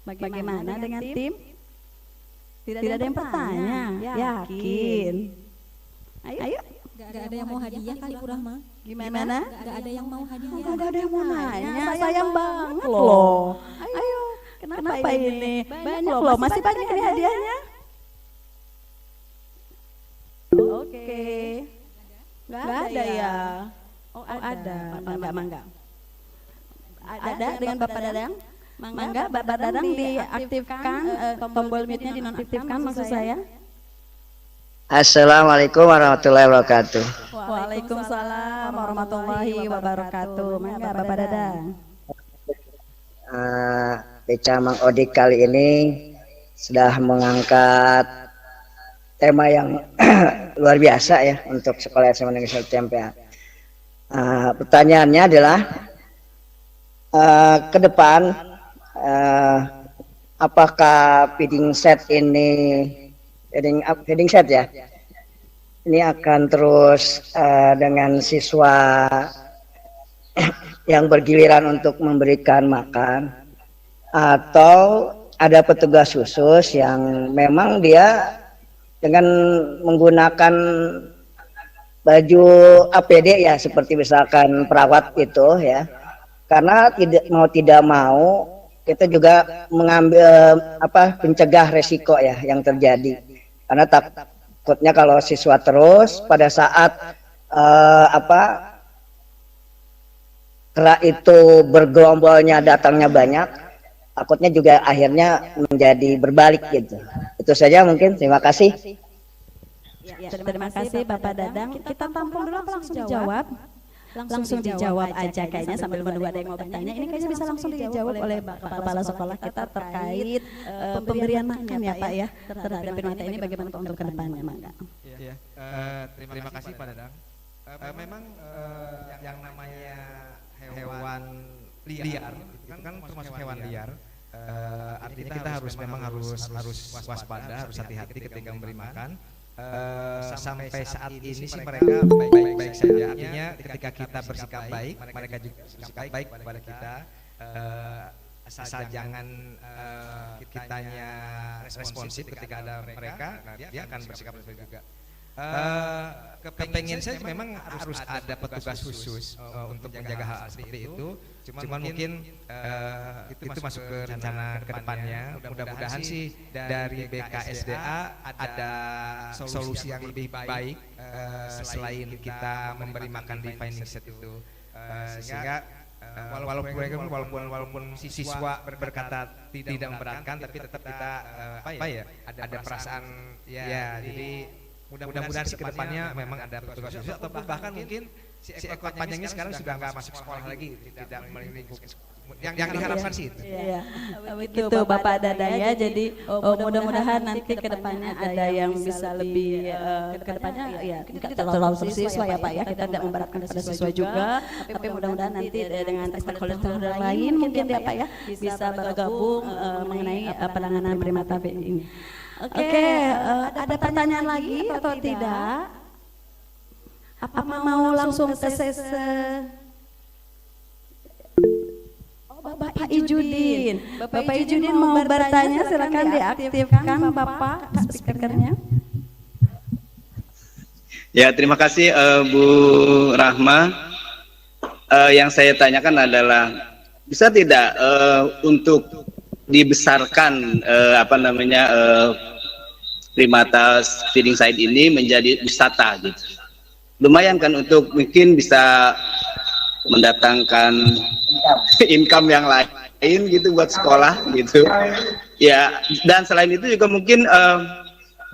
Bagaimana dengan tim? Tidak ada yang bertanya, yakin. Ayo. Gak ada yang mau hadiah kali Bu Rahma? Gimana? Gak ada yang mau hadiah. Gak ada yang mau nanya, sayang banget loh. Ayo, kenapa ini? Banyak loh, masih banyak ini hadiahnya. Oke. Gak ada ya? Oh ada, mangga. Ada dengan Bapak Dadang? Mangga Bapak Dadang diaktifkan, tombol mute-nya dinonaktifkan maksud saya. Assalamualaikum warahmatullahi wabarakatuh. Waalaikumsalam warahmatullahi wabarakatuh. Mangga Bapak Dadang. Beca Mang Odik kali ini sudah mengangkat tema yang luar biasa ya untuk sekolah SMA Negeri 1 Ciampea. Pertanyaannya adalah ke depan apakah feeding set ini feeding set ya ini akan terus dengan siswa yang bergiliran untuk memberikan makan, atau ada petugas khusus yang memang dia dengan menggunakan baju APD ya, seperti misalkan perawat itu ya, karena tidak mau kita juga mengambil pencegah resiko ya yang terjadi, karena takutnya kalau siswa terus pada saat setelah itu bergelombolnya datangnya banyak, takutnya juga akhirnya menjadi berbalik gitu. Itu saja mungkin, terima kasih. Ya, terima kasih Bapak Dadang. Kita tampung dulu apa langsung dijawab? Langsung dijawab aja kayaknya sambil menunggu ada yang mau bertanya. Ini kayaknya bisa langsung dijawab oleh Kepala Sekolah kita terkait pemberian makan ya Pak ya terhadap Primata ini, bagaimana untuk kedepannya Mangga. Terima kasih Pak Dadang. memang yang namanya hewan liar itu kan termasuk hewan liar. Artinya kita harus waspada, harus hati-hati ketika memberi makan. Sampai saat ini sih mereka baik-baik saja. Artinya ketika kita bersikap baik, mereka juga bersikap baik kepada kita. Asal jangan kitanya responsif ketika ada mereka, dia akan bersikap baik juga. Kepengen saya memang harus ada petugas khusus untuk menjaga hal seperti itu. Cuman mungkin itu masuk ke rencana kedepannya. Mudah-mudahan sih dari BKSDA ada solusi yang lebih baik selain kita memberi makan di finding set itu, sehingga walaupun siswa berkata tidak memberatkan, tapi tetap kita ada perasaan ya. Jadi mudah-mudahan sih kedepannya memang ada petugas khusus, ataupun bahkan mungkin si ekor panjangnya sekarang sudah nggak masuk sekolah lagi, tidak melingkup. Yang diharapkan sih itu. Iya, itu Bapak Dadaya. Jadi mudah-mudahan nanti kedepannya ada yang bisa lebih kedepannya ya tidak terlalu siswa ya Pak ya, kita tidak memberatkan pada siswa juga, tapi mudah-mudahan nanti dengan stakeholder lain mungkin ya Pak ya bisa bergabung mengenai penanganan primata ini. Oke, ada pertanyaan lagi atau tidak? Apa mau langsung ke sesi? Bapak Ijudin. Bapak Ijudin mau bertanya, silakan diaktifkan Bapak speakernya. Ya, terima kasih Bu Rahma. Yang saya tanyakan adalah bisa tidak untuk dibesarkan primata feeding site ini menjadi wisata gitu. Lumayan kan untuk mungkin bisa mendatangkan income yang lain gitu buat sekolah gitu. Ya, dan selain itu juga mungkin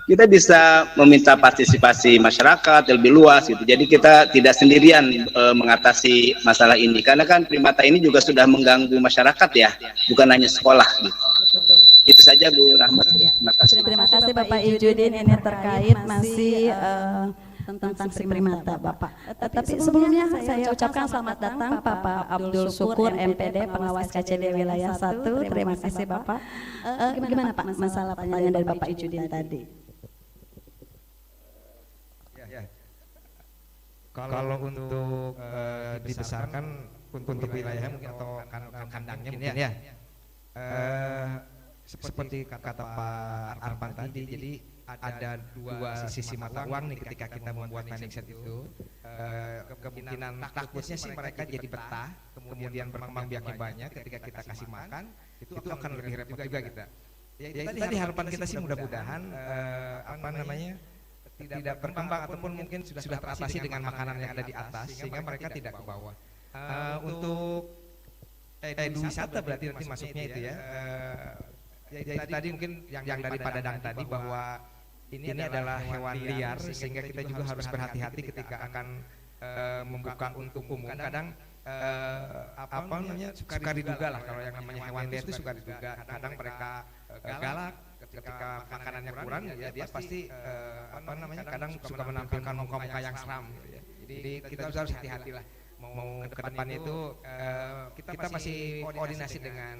kita bisa meminta partisipasi masyarakat lebih luas gitu. Jadi kita tidak sendirian mengatasi masalah ini, karena kan primata ini juga sudah mengganggu masyarakat ya, bukan hanya sekolah gitu. Itu saja Bu Rahmat. Terima kasih. Terima kasih Bapak Ijudin, ini terkait masih tentang primata Bapak. Tapi sebelumnya saya ucapkan selamat datang Bapak Abdul Syukur MPD Pengawas KCD Wilayah 1. Terima kasih Bapak. Gimana Pak masalah pertanyaan dari Bapak Ijudin tadi? Kalau untuk dibesarkan untuk wilayahnya mungkin atau kandangnya mungkin ya. Seperti kata Pak Arpan tadi, jadi ada dua sisi mata uang nih ketika kita membuat finding set itu. Kemungkinan takutnya sih mereka jadi betah, kemudian berkembang biaknya banyak. Ketika kita kasih makan, itu akan lebih repot juga kita. Ya itu tadi harapan kita sih mudah-mudahan tidak berkembang ataupun mungkin sudah teratasi dengan makanan yang ada di atas, sehingga mereka tidak ke bawah. Untuk wisata berarti nanti masuknya itu ya. Ya tadi mungkin yang dari Pak Dadang tadi bahwa ini adalah hewan liar, sehingga kita juga harus berhati-hati ketika akan membuka untuk umum. Kadang suka diduga lah, kalau yang namanya hewan liar itu suka diduga. Kadang mereka galak, ketika makanannya kurang ya dia pasti kadang suka menampilkan muka-muka yang seram gitu ya. Jadi kita harus hati-hati lah. Mau ke depan itu kita masih koordinasi dengan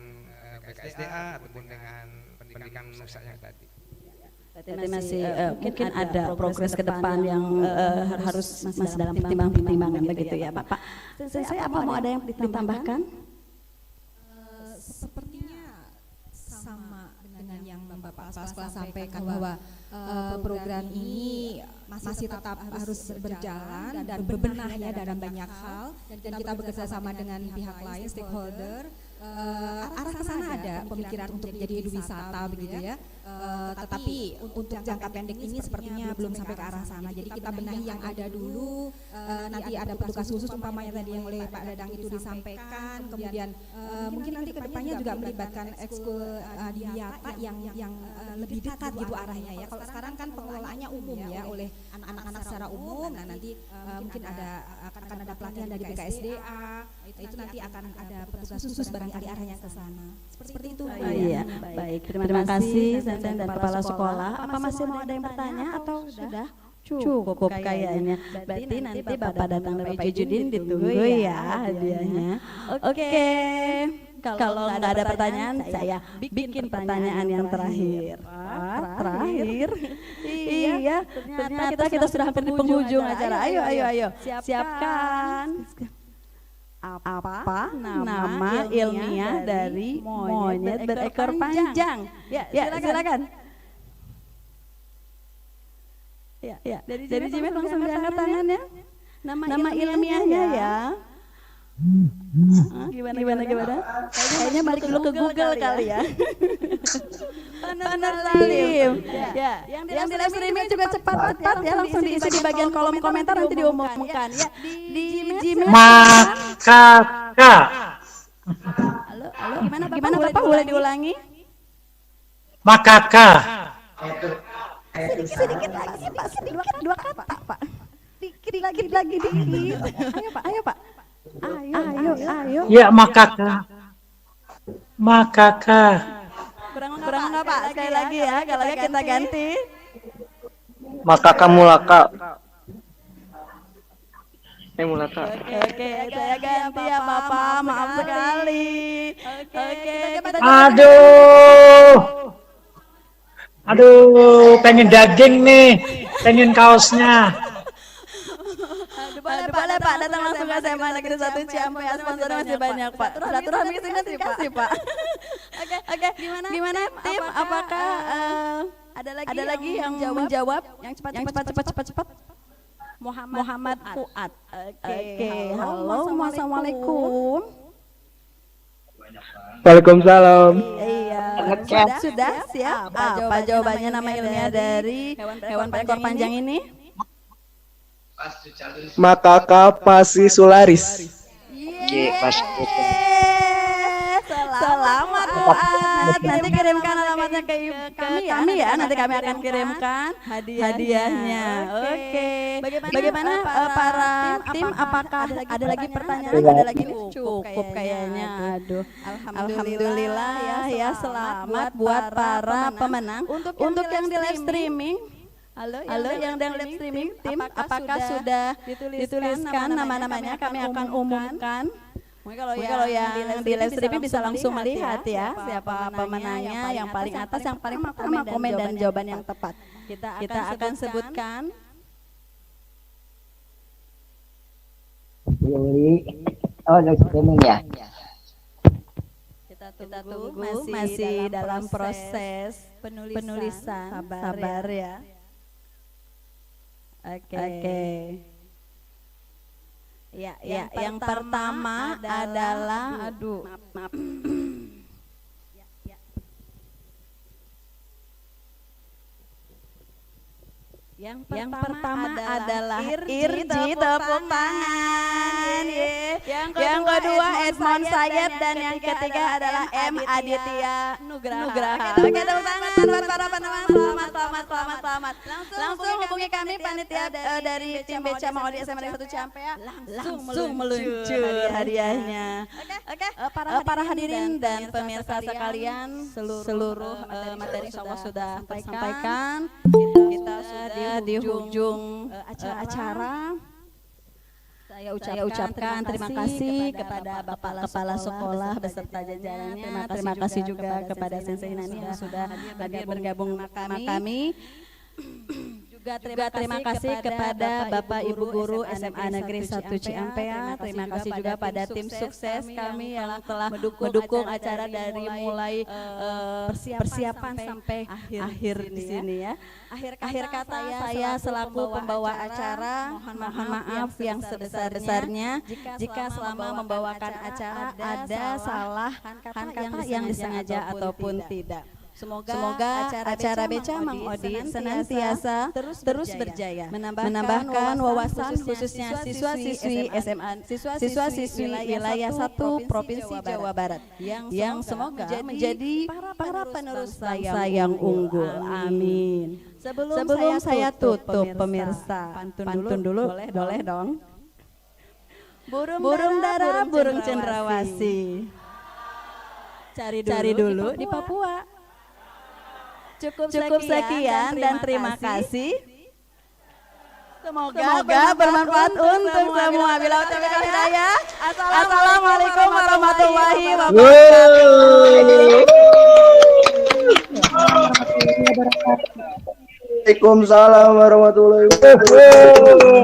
BKSDA ataupun dengan pendidikan nusa yang tadi. Berarti masih mungkin ada progres ke depan yang harus masih dalam pertimbangan begitu ya Bapak. Saya apa mau ada yang ditambahkan? Sepertinya sama dengan yang Bapak Sekolah sampaikan bahwa program ini masih tetap harus berjalan dan berbenah ya dalam banyak hal, dan kita bekerja sama dengan pihak lain, stakeholder. Arah ke sana ada pemikiran untuk jadi wisata begitu ya, tetapi untuk jangka pendek ini sepertinya belum sampai ke arah sana. Jadi kita benahi yang ada dulu, nanti ada petugas khusus umpamanya tadi yang oleh Pak Dadang itu disampaikan, kemudian mungkin nanti ke depannya juga melibatkan ekskul di Biata yang lebih dekat gitu arahnya ya. Kalau sekarang kan pengelolaannya umum ya oleh anak-anak secara umum, nah nanti mungkin akan ada pelatihan dari BKSDA, itu nanti akan ada petugas khusus barangkali arahnya ke sana. Seperti itu. Iya, baik. Terima kasih dan Kepala Sekolah. Apa masih mau ada yang bertanya atau sudah? Cukup kayaknya. Berarti nanti Bapak datang dari Pak Ijudin ditunggu ya hadiahnya. Oke. Kalau nggak ada pertanyaan, saya bikin pertanyaan yang terakhir. Terakhir. Iya. Ternyata kita sudah hampir di penghujung acara. Ayo. Siapkan. Apa nama ilmiah dari monyet berekor panjang? Ya, silakan. Ya. Dari Jimet langsung diangkat tangannya. Nama ilmiahnya ya. Gimana? Kayaknya balik dulu ke Google kali ya. Benar Salim. Ya. Yang di live streaming juga cepat ya, langsung diisi di bagian kolom komentar nanti diumumkan ya. Di Jimet. Makaka. Halo. Gimana Bapak boleh diulangi? Makaka. Sedikit lagi Pak, dua kata Pak. Dikit lagi. Ayo Pak. Ayo. Ya, makaka. Kurang enggak Pak? Sekali lagi ya, kalau kita ganti. Makaka mulaka. Mulaka. Oke, saya ganti ya Bapak, maaf sekali. Oke. Aduh, pengen daging nih, pengen kaosnya. Boleh Pak, datang langsung ke SMA Negeri 1 Ciampea, sponsornya masih banyak Pak. Silaturahmi ke sini kasih Pak. Oke. Gimana tim? Apakah ada lagi yang menjawab? Yang cepat. Muhammad Fuad. Oke. Halo, assalamualaikum. Waalaikumsalam. Iya. Sudah siap. Apa jawabannya nama ilmiah dari hewan berekor panjang ini? Makaka passisularis. Selamat Fuad. Nanti kirimkan alamatnya ke kami ya. Nanti kami akan kirimkan hadiahnya. Oke. Bagaimana para tim? Apakah ada lagi pertanyaan? Ada lagi cukup kayaknya. Aduh. Alhamdulillah ya. Selamat buat para pemenang. Untuk yang di live streaming. Halo, yang live streaming tim, apakah sudah dituliskan nama-namanya? Kami akan umumkan. Kalau yang di live streaming bisa langsung melihat ya siapa pemenangnya, yang paling atas, yang paling pertama komen dan jawaban yang tepat. Kita akan sebutkan. Live streaming ya. Kita tunggu masih dalam proses penulisan. Sabar ya. Oke. Ya, yang pertama adalah maaf. Yang pertama adalah Irji, tepuk tangan. Yang kedua Edmond Sayed, dan yang ketiga adalah M Aditya Nugraha. Oke, tepuk tangan buat para pemenang. Selamat. Langsung hubungi kami panitia dari tim Beca Mang Odi SMA Negeri 1 Ciampea. Langsung meluncur hadiahnya. Oke, para hadirin dan pemirsa sekalian, seluruh materi sudah tersampaikan. Kita sudah di ujung acara. Saya ucapkan terima kasih kepada Bapak Kepala Sekolah beserta jajarannya. Terima kasih juga kepada Sensei Nani yang sudah bergabung sama kami. Juga terima kasih kepada Bapak Ibu Guru SMA Negeri 1 Ciampea. Terima kasih juga pada tim sukses kami yang telah mendukung acara dari mulai persiapan sampai akhir di sini ya. Akhir kata saya selaku pembawa acara mohon maaf yang sebesar-besarnya jika selama membawakan acara ada salah kata yang disengaja ataupun tidak. Semoga acara Beca Mang Odi senantiasa terus berjaya, menambahkan wawasan khususnya siswa-siswi SMA, siswa-siswi wilayah 1 Provinsi Jawa Barat yang semoga menjadi para penerus bangsa yang unggul. Amin. Sebelum saya tutup pemirsa, pantun dulu boleh dong. Burung dara, burung cendrawasih. Cari dulu di Papua. Cukup sekian dan terima kasih. Semoga bermanfaat untuk semua. Bila ucapkan hidayah. Assalamualaikum warahmatullahi wabarakatuh. Waalaikumsalam warahmatullahi wabarakatuh.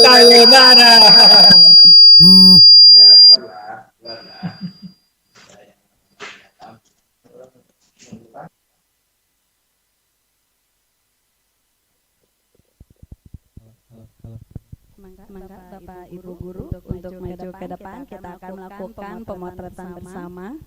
Sayonara. Bapak Ibu guru untuk maju ke depan kita akan melakukan pemotretan bersama.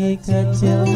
Terjadi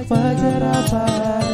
fajar apa